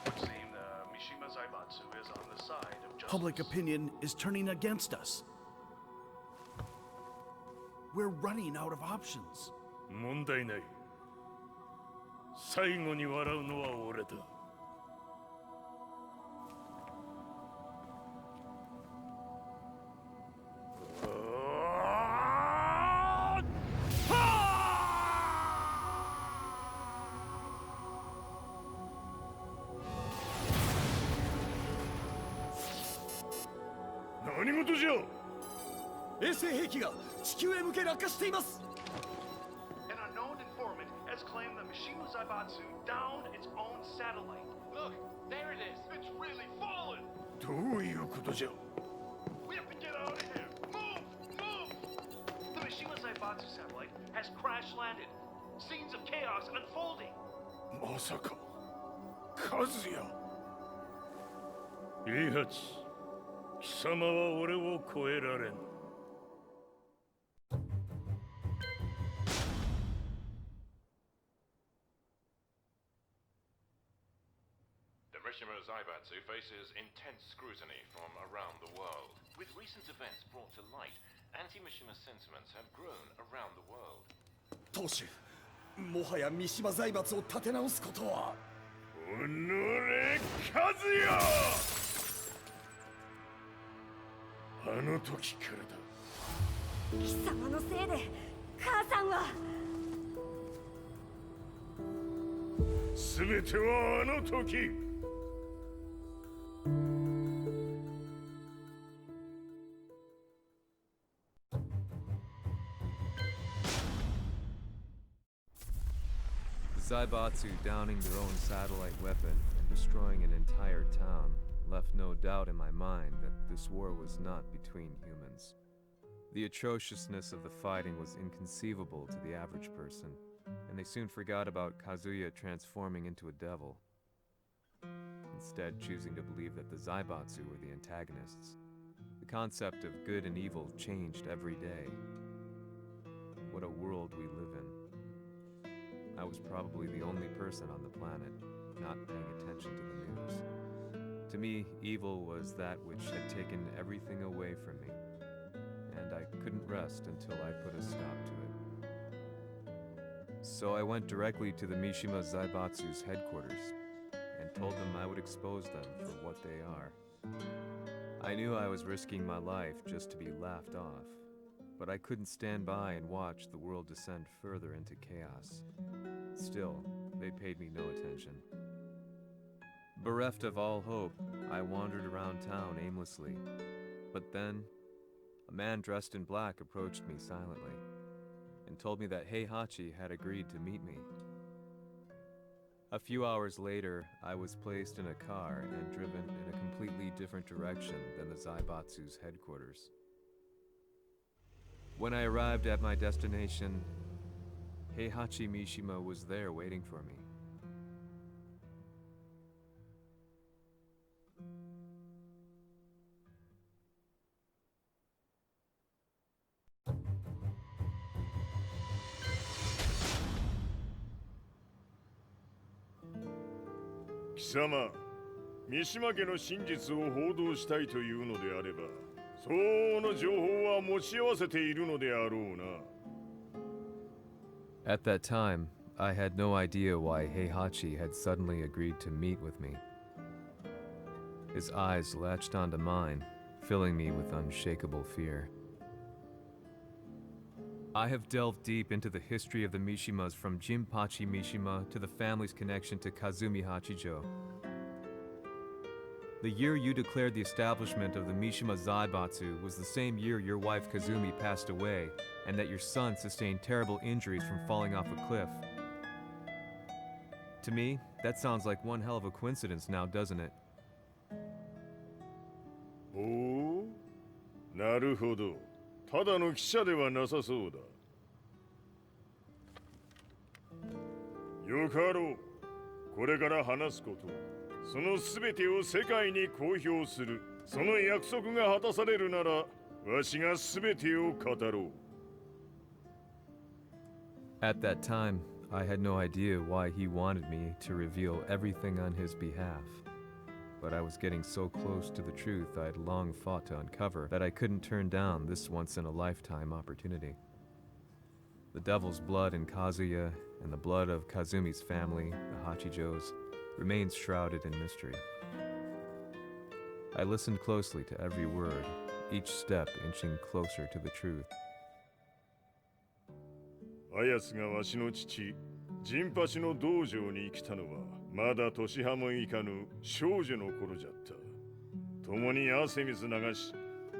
it would seem the Mishima Zaibatsu is on the side of justice. Public opinion is turning against us. We're running out of options. 問題ない。最後に笑うのは俺だ。何事じゃ。衛星兵器が地球へ向け落下しています。 An unknown informant has claimed the Mishima Zaibatsu downed its own satellite. Look, there it is. It's really fallen. どういうことじゃ。 We have to get out of here. Move! Move! The Mishima Zaibatsu satellite has crash landed. Scenes of chaos unfolding. まさか、和也。イハチ、貴様は俺を超えられん。The Mishima Zaibatsu faces intense scrutiny from around the world. With recent events brought to light, anti-Mishima sentiments have grown around the world. 当主、もはや三島財閥を立て直すことは。おのれ、和也。あの時からだ。貴様のせいで母さんは。全てはあの時。Zaibatsu downing their own satellite weapon and destroying an entire town left no doubt in my mind that this war was not between humans. The atrociousness of the fighting was inconceivable to the average person, and they soon forgot about Kazuya transforming into a devil, instead choosing to believe that the Zaibatsu were the antagonists. The concept of good and evil changed every day. What a world we live in. I was probably the only person on the planet not paying attention to the news. To me, evil was that which had taken everything away from me, and I couldn't rest until I put a stop to it. So I went directly to the Mishima Zaibatsu's headquarters and told them I would expose them for what they are. I knew I was risking my life just to be laughed off, but I couldn't stand by and watch the world descend further into chaos. Still, they paid me no attention. Bereft of all hope, I wandered around town aimlessly. But then, a man dressed in black approached me silently and told me that Heihachi had agreed to meet me. A few hours later, I was placed in a car and driven in a completely different direction than the Zaibatsu's headquarters. When I arrived at my destination, Heihachi Mishima was there waiting for me. Kisama, 三島家の真実を報道したいというのであれば、相応の情報は持ち合わせているのであろうな。At that time, I had no idea why Heihachi had suddenly agreed to meet with me. His eyes latched onto mine, filling me with unshakable fear. I have delved deep into the history of the Mishimas from Jinpachi Mishima to the family's connection to Kazumi Hachijo. The year you declared the establishment of the Mishima Zaibatsu was the same year your wife Kazumi passed away, and that your son sustained terrible injuries from falling off a cliff. To me, that sounds like one hell of a coincidence now, doesn't it? おお、なるほど。ただの記者ではなさそうだ。よかろう。これから話すこと、そのすべてを世界に公表する。その約束が果たされるなら、わしがすべてを語ろう。At that time, I had no idea why he wanted me to reveal everything on his behalf. But I was getting so close to the truth I'd long fought to uncover that I couldn't turn down this once-in-a-lifetime opportunity. The devil's blood in Kazuya and the blood of Kazumi's family, the Hachijos, remains shrouded in mystery. I listened closely to every word, each step inching closer to the truth. あやつがわしの父、ジンパチの道場に来たのは、まだ年端もいかぬ少女の頃じゃった。共に汗水流し、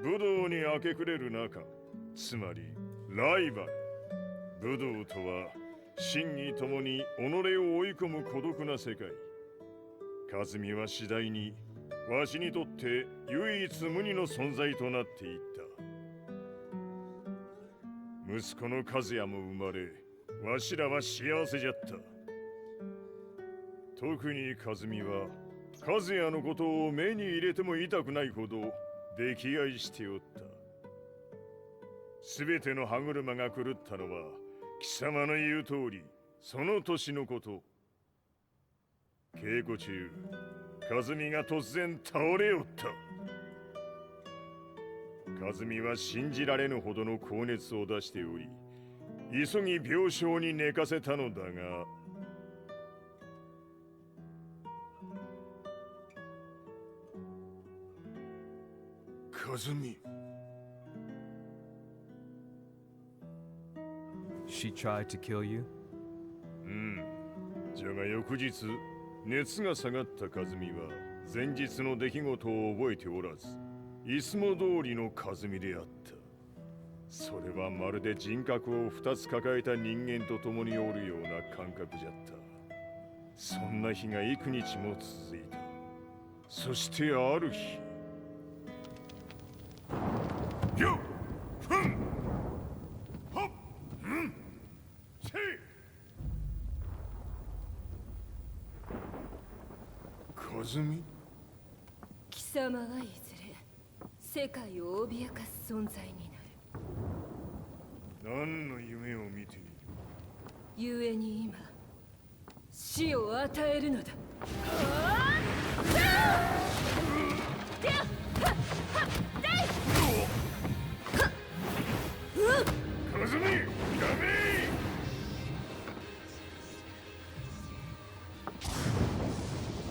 武道に明け暮れる中、つまりライバル。武道とは、真偽ともに己を追い込む孤独な世界。和美は次第に、わしにとって唯一無二の存在となっていった。息子の和也も生まれ、わしらは幸せじゃった。特に和美は、和也のことを目に入れても痛くないほど溺愛しておった。すべての歯車が狂ったのは、貴様の言う通り、その年のこと。稽古中、和美が突然倒れおった。和美は信じられぬほどの高熱を出しており、急ぎ病床に寝かせたのだが、和美。She tried to kill you? うん。じゃが翌日、熱が下がった和美は、前日の出来事を覚えておらず、いつも通りの和美であった。それはまるで人格を二つ抱えた人間と共におるような感覚じゃった。そんな日が幾日も続いた。そしてある日。よっふんほっうんせい和美貴様はいずれ世界を脅かす存在になる。何の夢を見ている？故に今死を与えるのだ。和美、やめ！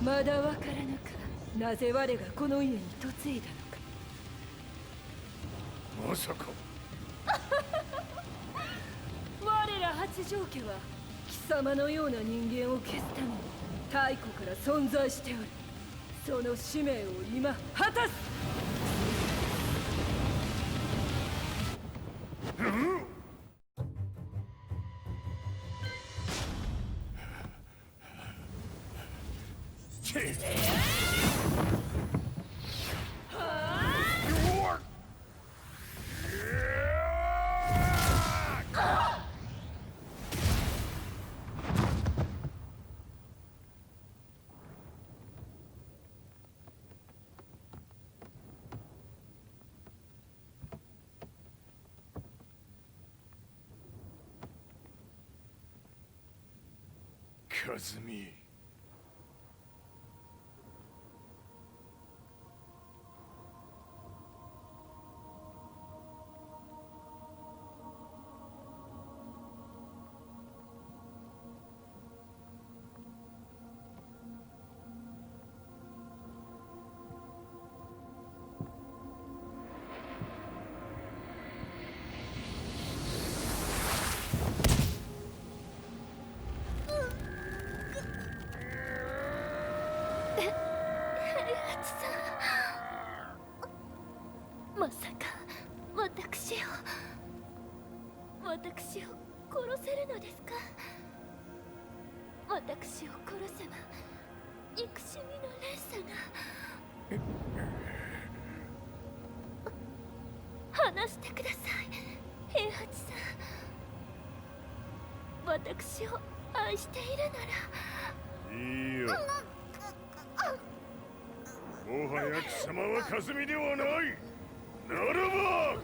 まだわからぬか、なぜ我がこの家に嫁いだのか。まさか。我ら八丈家は貴様のような人間を消すために太古から存在しておる。その使命を今果たす。和美。私を殺せるのですか？私を殺せば憎しみの連鎖が。話してください、平八さん。私を愛しているなら。いいよ。もはや貴様は霞ではない。ならば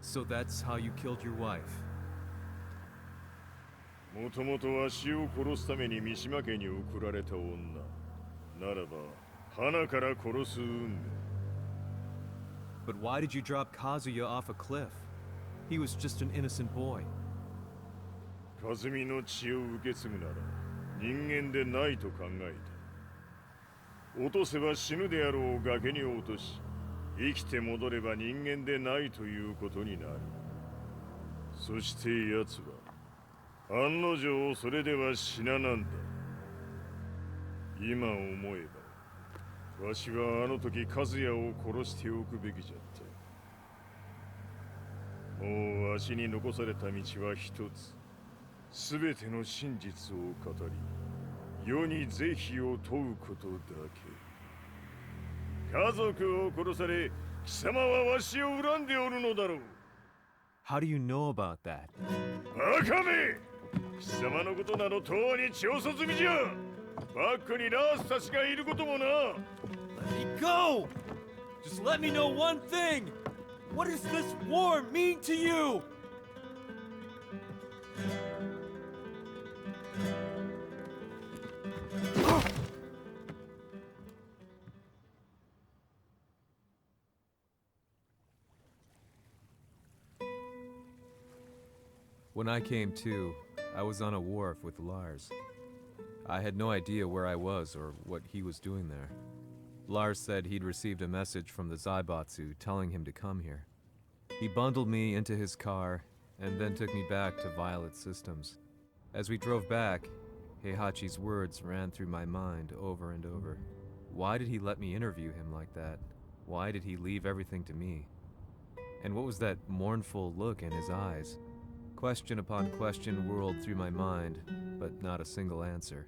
So that's how you killed your wife. もともとわしを殺すために三島家に送られた女。ならば、花から殺す運命。But why did you drop Kazuya off a cliff? He was just an innocent boy. 和美の血を受け継ぐなら人間でないと考えた。落とせば死ぬであろう崖に落とし、生きて戻れば人間でないということになる。そして奴は案の定それでは死ななんだ。今思えばわしはあの時和也を殺しておくべきじゃった。もうわしに残された道は一つ。すべての真実を語り、世に是非を問うことだけ。家族を殺され、貴様はわしを恨んでおるのだろう。How do you know about that? バカめ！貴様のことなどとうに調査済みじゃ。バックにラースたちがいることもな。Let me go! Just let me know one thing! What does this war mean to you? When I came to, I was on a wharf with Lars. I had no idea where I was or what he was doing there. Lars said he'd received a message from the Zaibatsu telling him to come here. He bundled me into his car and then took me back to Violet Systems. As we drove back, Heihachi's words ran through my mind over and over. Why did he let me interview him like that? Why did he leave everything to me? And what was that mournful look in his eyes? Question upon question whirled through my mind, but not a single answer.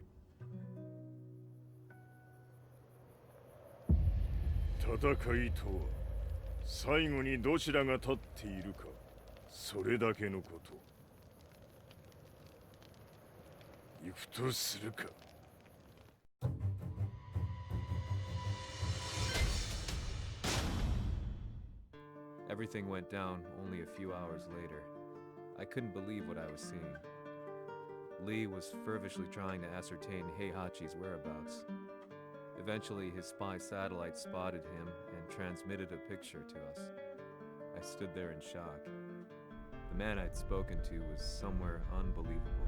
戦いとは最後にどちらが立っているか、それだけのこと。行くとするか。Everything went down only a few hours later. I couldn't believe what I was seeing. Lee was feverishly trying to ascertain Heihachi's whereabouts. Eventually, his spy satellite spotted him and transmitted a picture to us. I stood there in shock. The man I'd spoken to was somewhere unbelievable.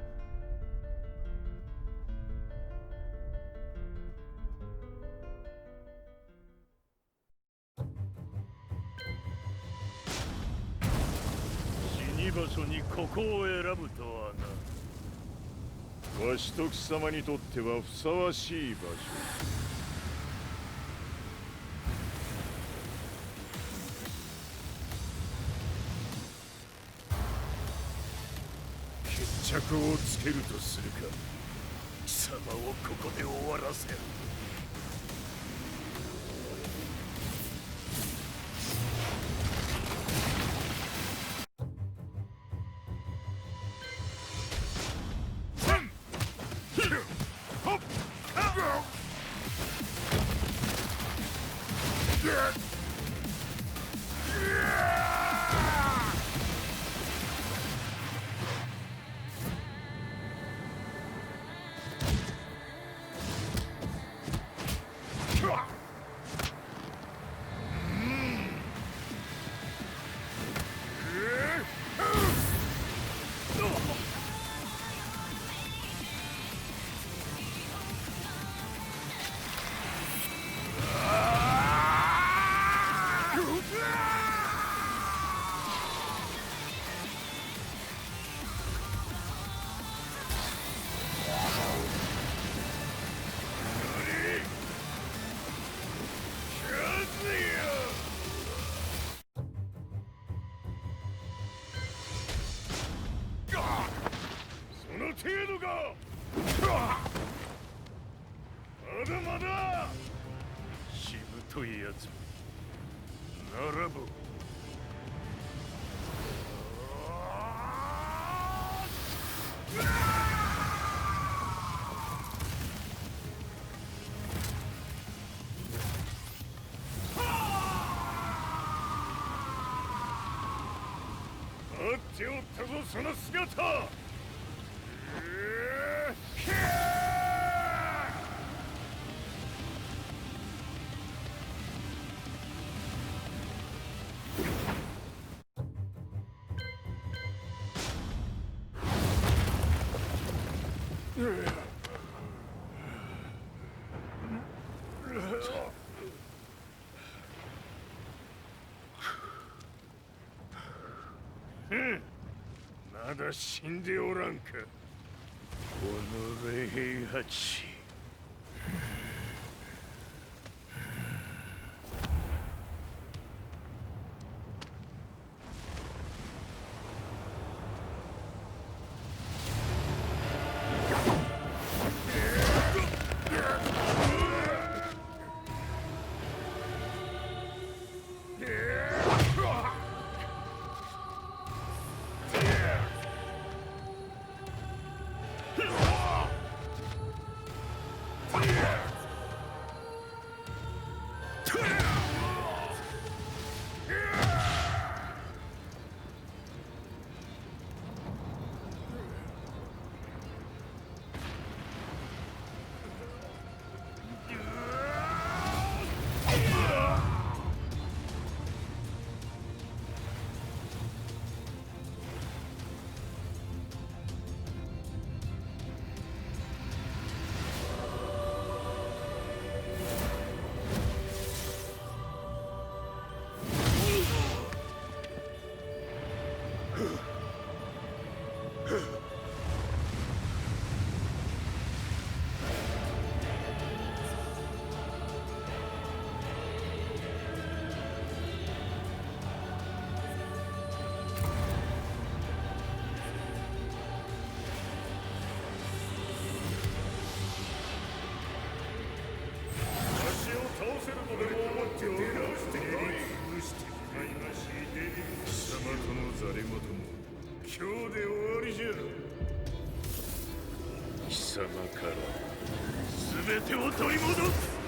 Shinibaso 場所にここを選ぶとはな。わしと貴様にとってはふさわしい場所。決着をつけるとするか。貴様をここで終わらせる。程度か。まだまだ。しぶといやつならば。待っておったぞその姿。まだ死んでおらんか。おのれ平八。今日で終わりじゃ。貴様から全てを取り戻す。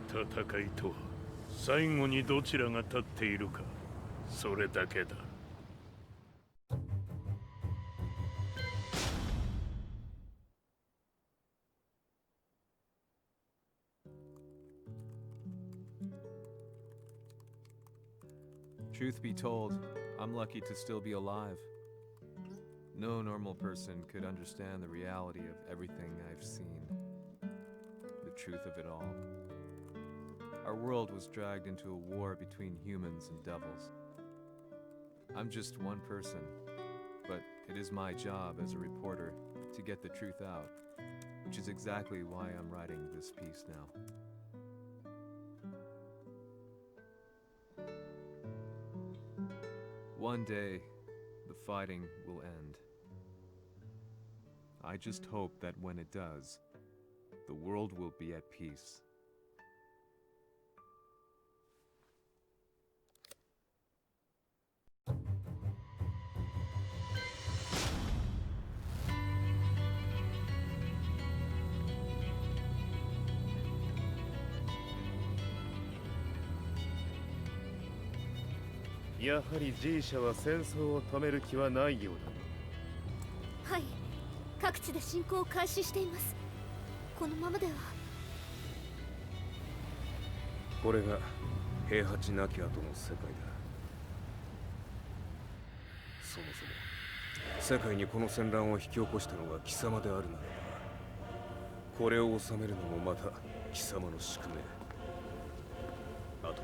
戦いとは最後にどちらが立っているか、それだけだ。Truth be told, I'm lucky to still be alive. No normal person could understand the reality of everything I've seen. The truth of it all. Our world was dragged into a war between humans and devils. I'm just one person, but it is my job as a reporter to get the truth out, which is exactly why I'm writing this piece now. One day, the fighting will end. I just hope that when it does, the world will be at peace. Yahari やはり G 社は戦争を止める気はないようだ。はい、各地で侵攻を開始しています。このままでは。これが平八なき後の世界だ。そもそも世界にこの戦乱を引き起こしたのが貴様であるならば、これを治めるのもまた貴様の宿命。あとは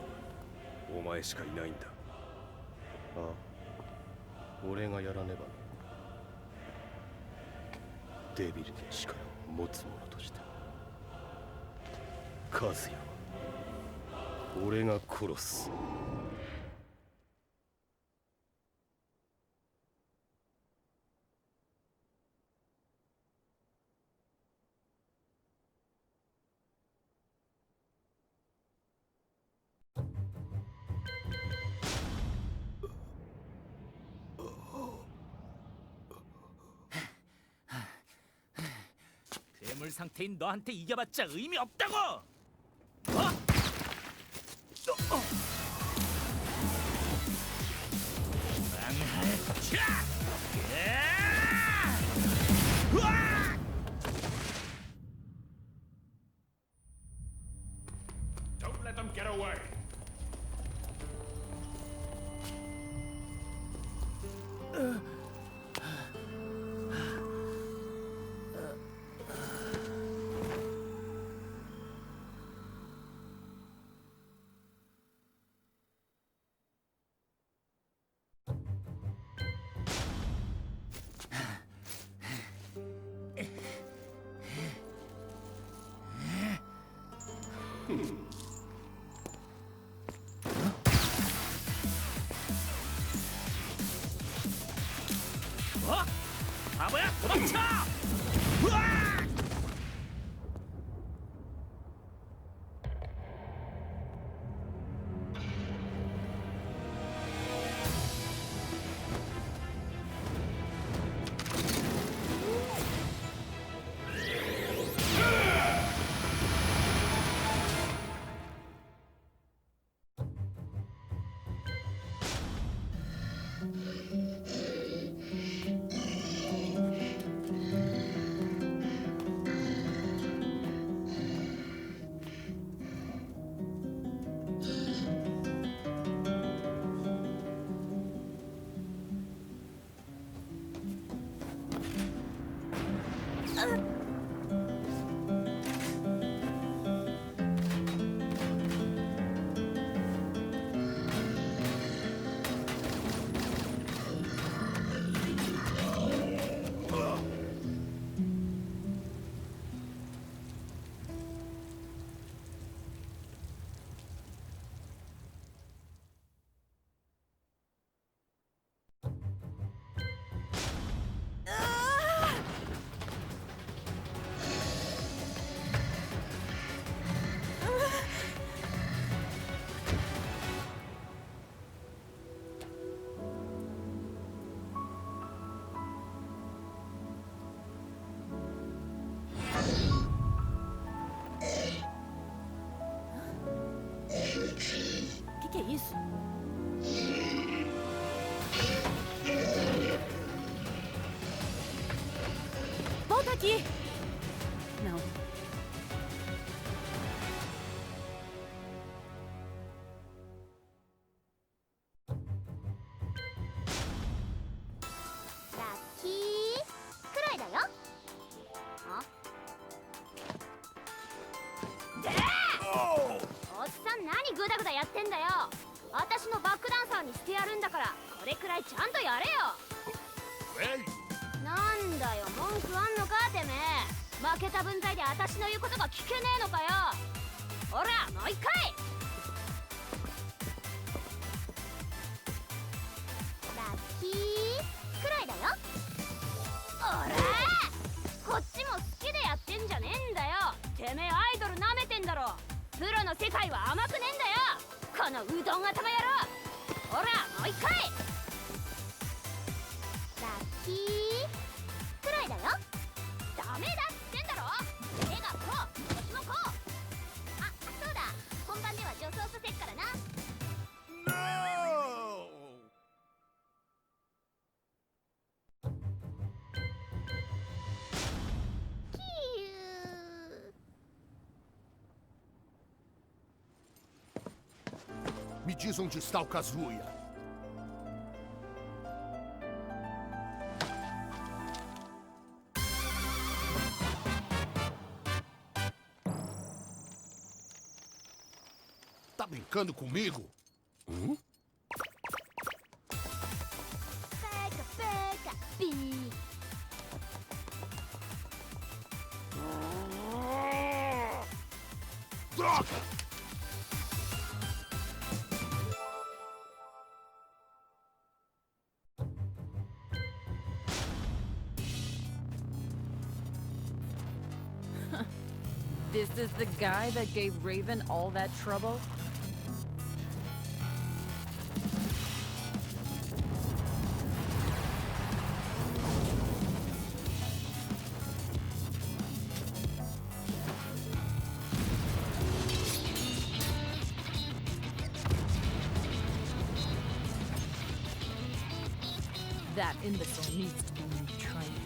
お前しかいないんだ。ああ、俺がやらねば。デビルの力を持つ者として和也は俺が殺す。괴물 상태인 너한테 이겨봤자 의미 없다고! Don't let them get away. 바보야, 도망쳐! Que é isso? Volta aqui! Não. Daqui. Kurai da yo. Hã?おっさん、何グダグダやってんだよ。私のバックダンサーにしてやるんだから、これくらいちゃんとやれよ。なんだよ、文句あんのかてめえ。負けた分際で私の言うことが聞けねえのかよ。ほら、もう一回。ラッキーくらいだよ。おら、こっちも好きでやってんじゃねえんだよ。ててめえアイドルなめてんだろ。プロの世界は甘くねえんだよ、このうどん頭野郎。ほらもう一回。ラッキーくらいだよ。ダメだってんだろ。絵がこう、腰もこう。あ、そうだ、本番では女装させっからな。Me diz onde está o Kazuya. Tá brincando comigo? Pega, pega, pi. Droga! This is the guy that gave Raven all that trouble? That imbecile needs to be retrained.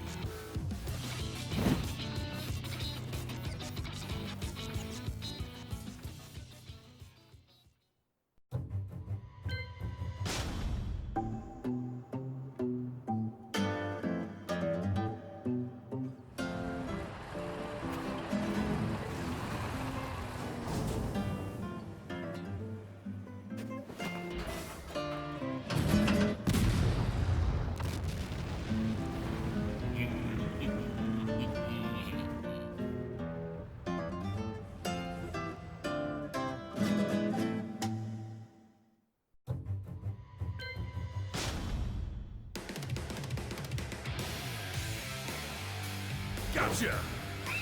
Gotcha!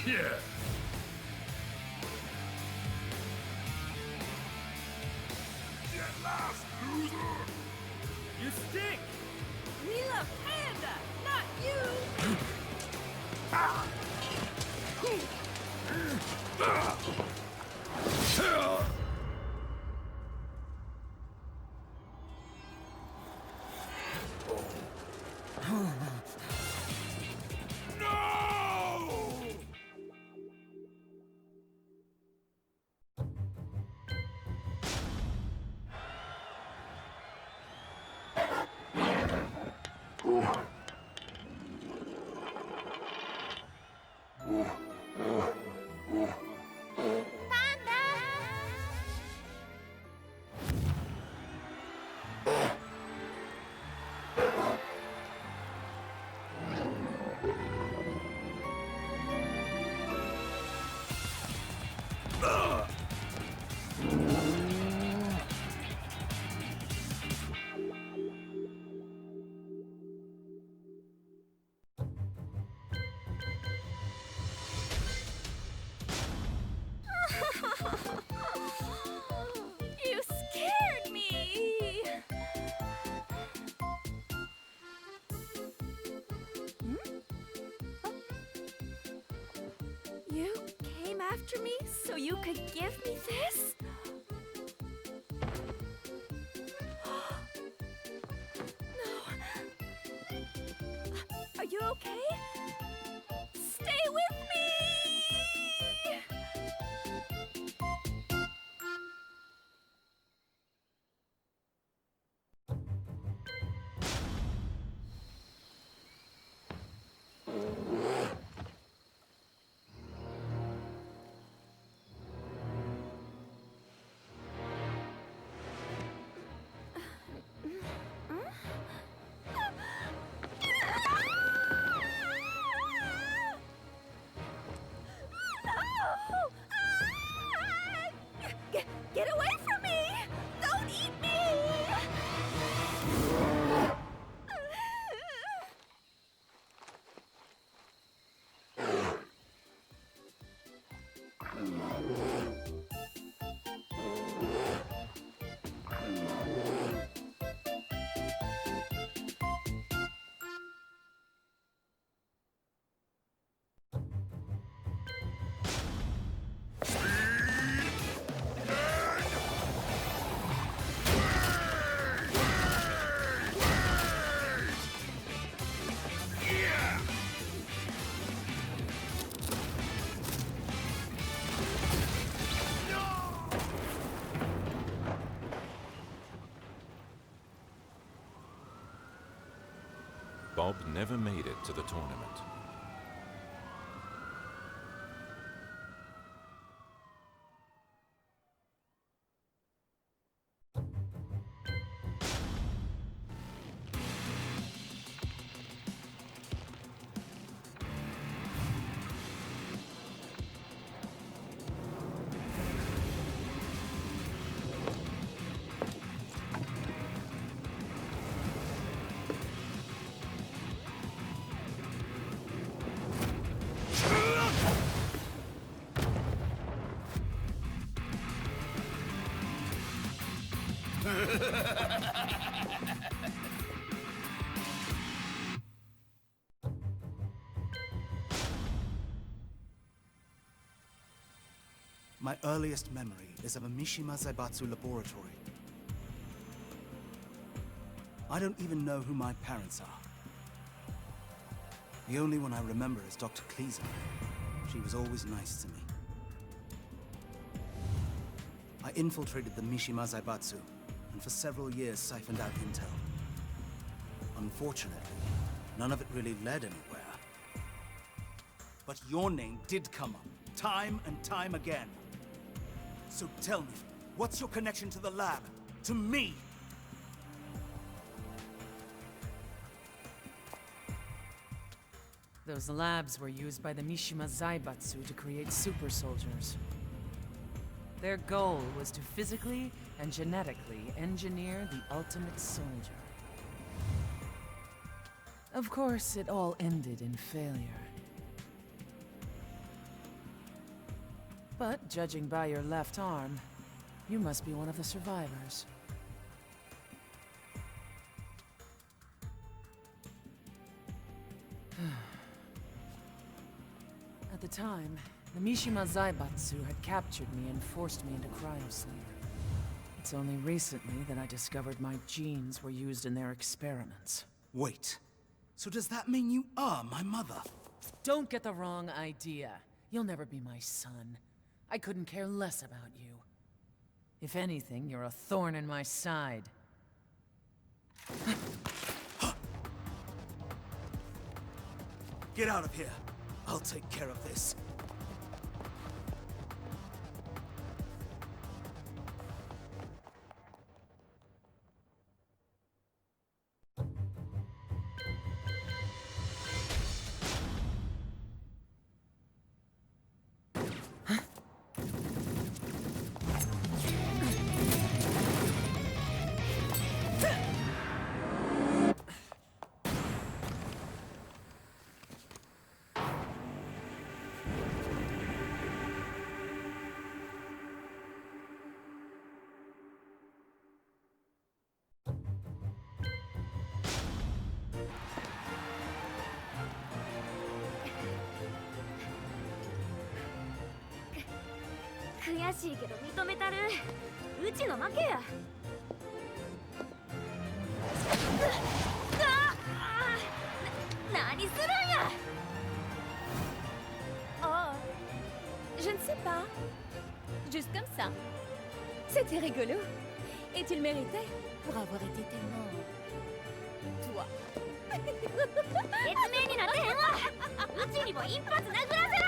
Yeah! Get lost, loser! You stink! We love Panda, not you! You scared me! You came after me so you could give me this? No. Are you okay? Stay with me! Get away from me! Don't eat me! Bob never made it to the tournament. My earliest memory is of a Mishima Zaibatsu laboratory. I don't even know who my parents are. The only one I remember is Dr. Kleeser. She was always nice to me. I infiltrated the Mishima Zaibatsu, and for several years siphoned out intel. Unfortunately, none of it really led anywhere. But your name did come up, time and time again. So tell me, what's your connection to the lab? To me? Those labs were used by the Mishima Zaibatsu to create super soldiers. Their goal was to physically and genetically engineer the ultimate soldier. Of course, it all ended in failure. But judging by your left arm, you must be one of the survivors. At the time, the Mishima Zaibatsu had captured me and forced me into cryosleep. It's only recently that I discovered my genes were used in their experiments. Wait, so does that mean you are my mother? Don't get the wrong idea. You'll never be my son. I couldn't care less about you. If anything, you're a thorn in my side. Get out of here. I'll take care of this.悔しいけど認めたる。うちの負けや。何するんや。Oh, je ne sais pas. Juste comme ça. C'était rigolo. Et tu le méritais pour avoir été tellement... toi. 説明になってへんわ。うちにも一発殴らせろ。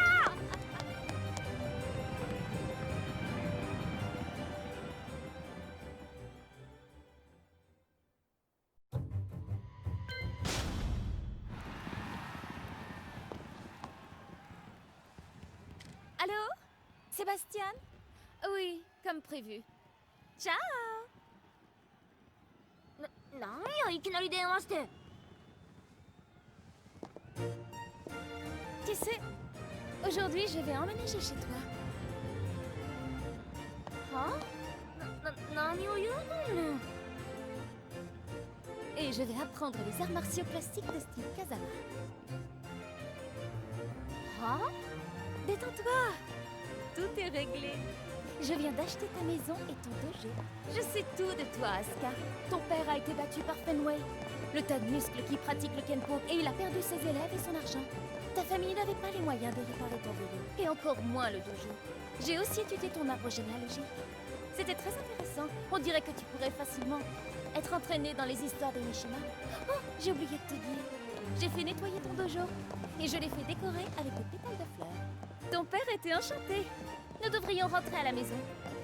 Allô? Sébastien? Oui, comme prévu. Ciao! なんやいきなり電話して。Tu sais, aujourd'hui je vais emménager chez toi. は？何を言うとんねん。 Et je vais apprendre les arts martiaux classiques de style Kazama. Hein? Détends-toi. Tout est réglé. Je viens d'acheter ta maison et ton dojo. Je sais tout de toi, Asuka. Ton père a été battu par Fenway, le tas de muscles qui pratique le Kenpo, et il a perdu ses élèves et son argent. Ta famille n'avait pas les moyens de réparer ton vélo, et encore moins le dojo. J'ai aussi étudié ton arbre généalogique. C'était très intéressant. On dirait que tu pourrais facilement être entraîné dans les histoires des Mishima. Oh, j'ai oublié de te dire. J'ai fait nettoyer ton dojo. Et je l'ai fait décorer avec des pétales de fleurs. Ton père était enchanté. Nous devrions rentrer à la maison.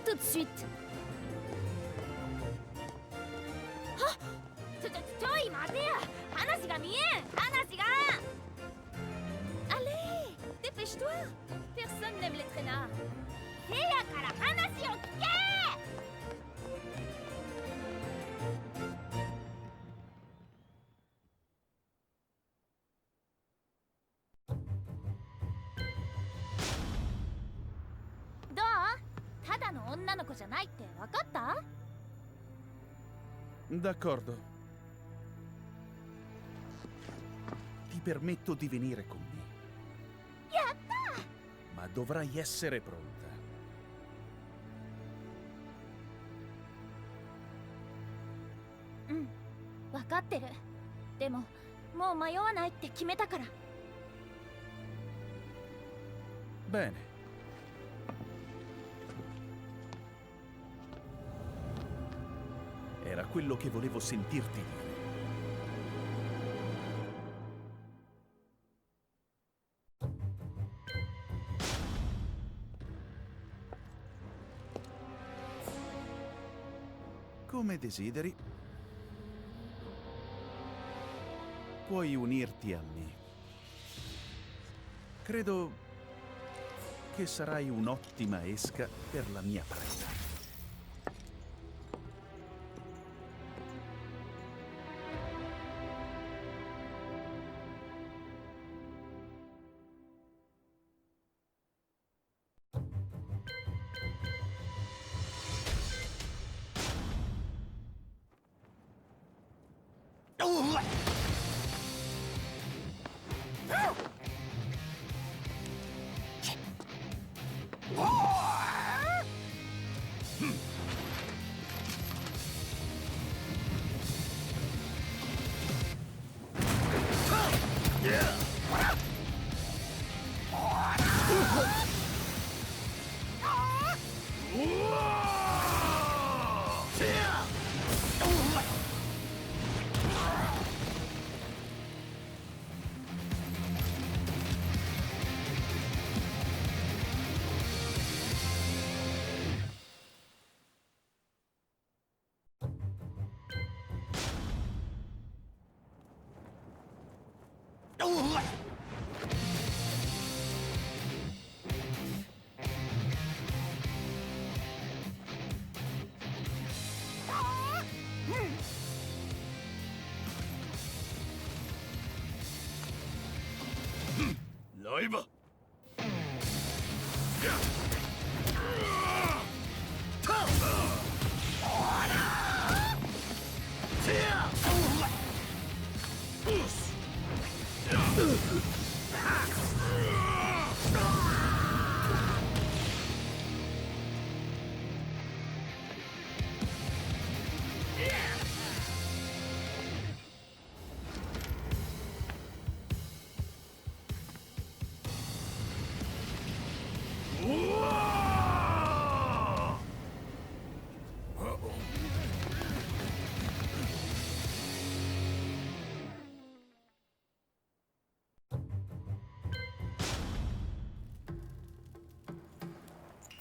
Tout de suite. Oh! Allez! Dépêche-toi! Personne n'aime les traînards. D'accordo. Ti permetto di venire con me. Ma dovrai essere pronta. Bene. Era quello che volevo sentirti dire. Come desideri. Puoi unirti a me. Credo che sarai un'ottima esca per la mia preda. Laiba!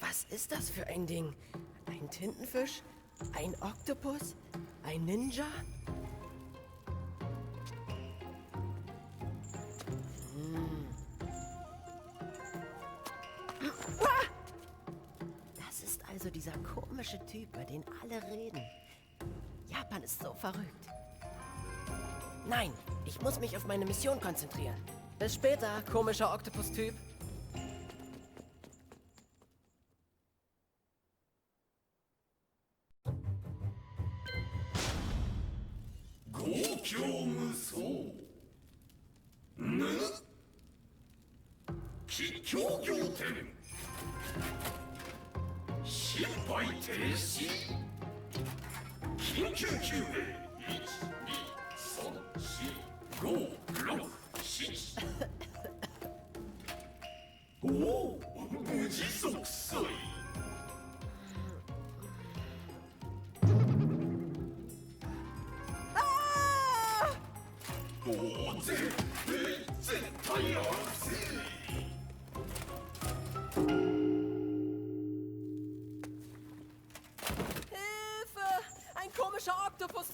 Was ist das für ein Ding? Ein Tintenfisch? Ein Oktopus? Ein Ninja? Das ist also dieser komische Typ, über den alle reden. Japan ist so verrückt. Nein, ich muss mich auf meine Mission konzentrieren. Bis später, komischer Oktopus-Typ. Ah!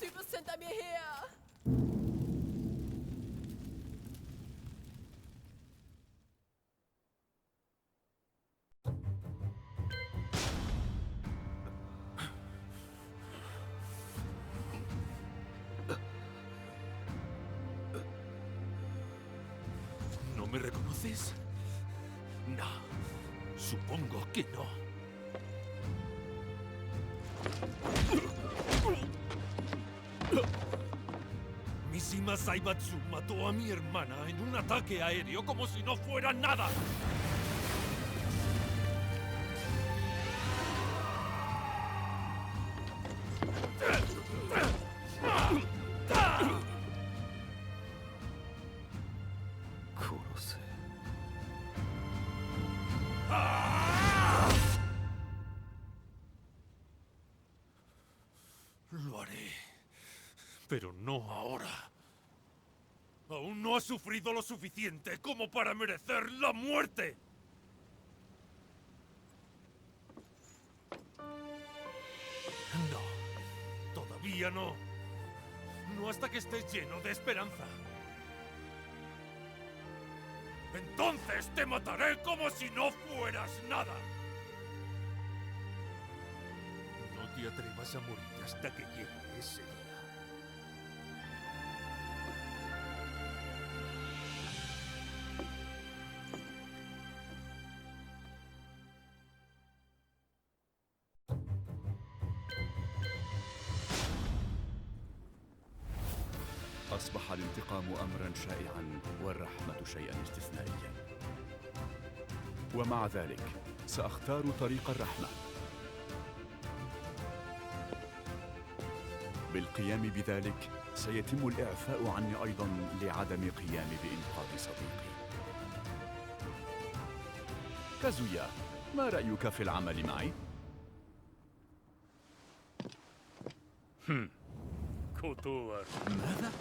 Typen sendte mir her. ¿No me reconoces? No, supongo que no. Mishima Zaibatsu mató a mi hermana en un ataque aéreo como si no fuera nada. Lo haré, pero no ahora. Aún no ha sufrido lo suficiente como para merecer la muerte. No, todavía no. No hasta que estés lleno de esperanza. Entonces te mataré como si no fueras nada. No te atrevas a morir hasta que llegue ese día. أصبح الانتقام أمرا شائعا والرحمة شيئا استثنائيا، ومع ذلك سأختار طريق الرحمة. بالقيام بذلك سيتم الإعفاء عني أيضا لعدم قيامي بإنقاذ صديقي. كازويا، ما رأيك في العمل معي؟ ماذا؟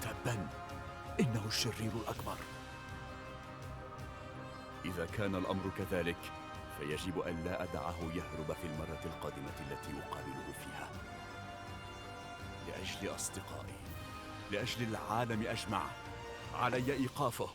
تبا، إنه الشرير الأكبر. إذا كان الأمر كذلك فيجب أن لا أدعه يهرب في المرة القادمة التي أقابله فيها. لأجل أصدقائي، لأجل العالم أجمع، علي إيقافه.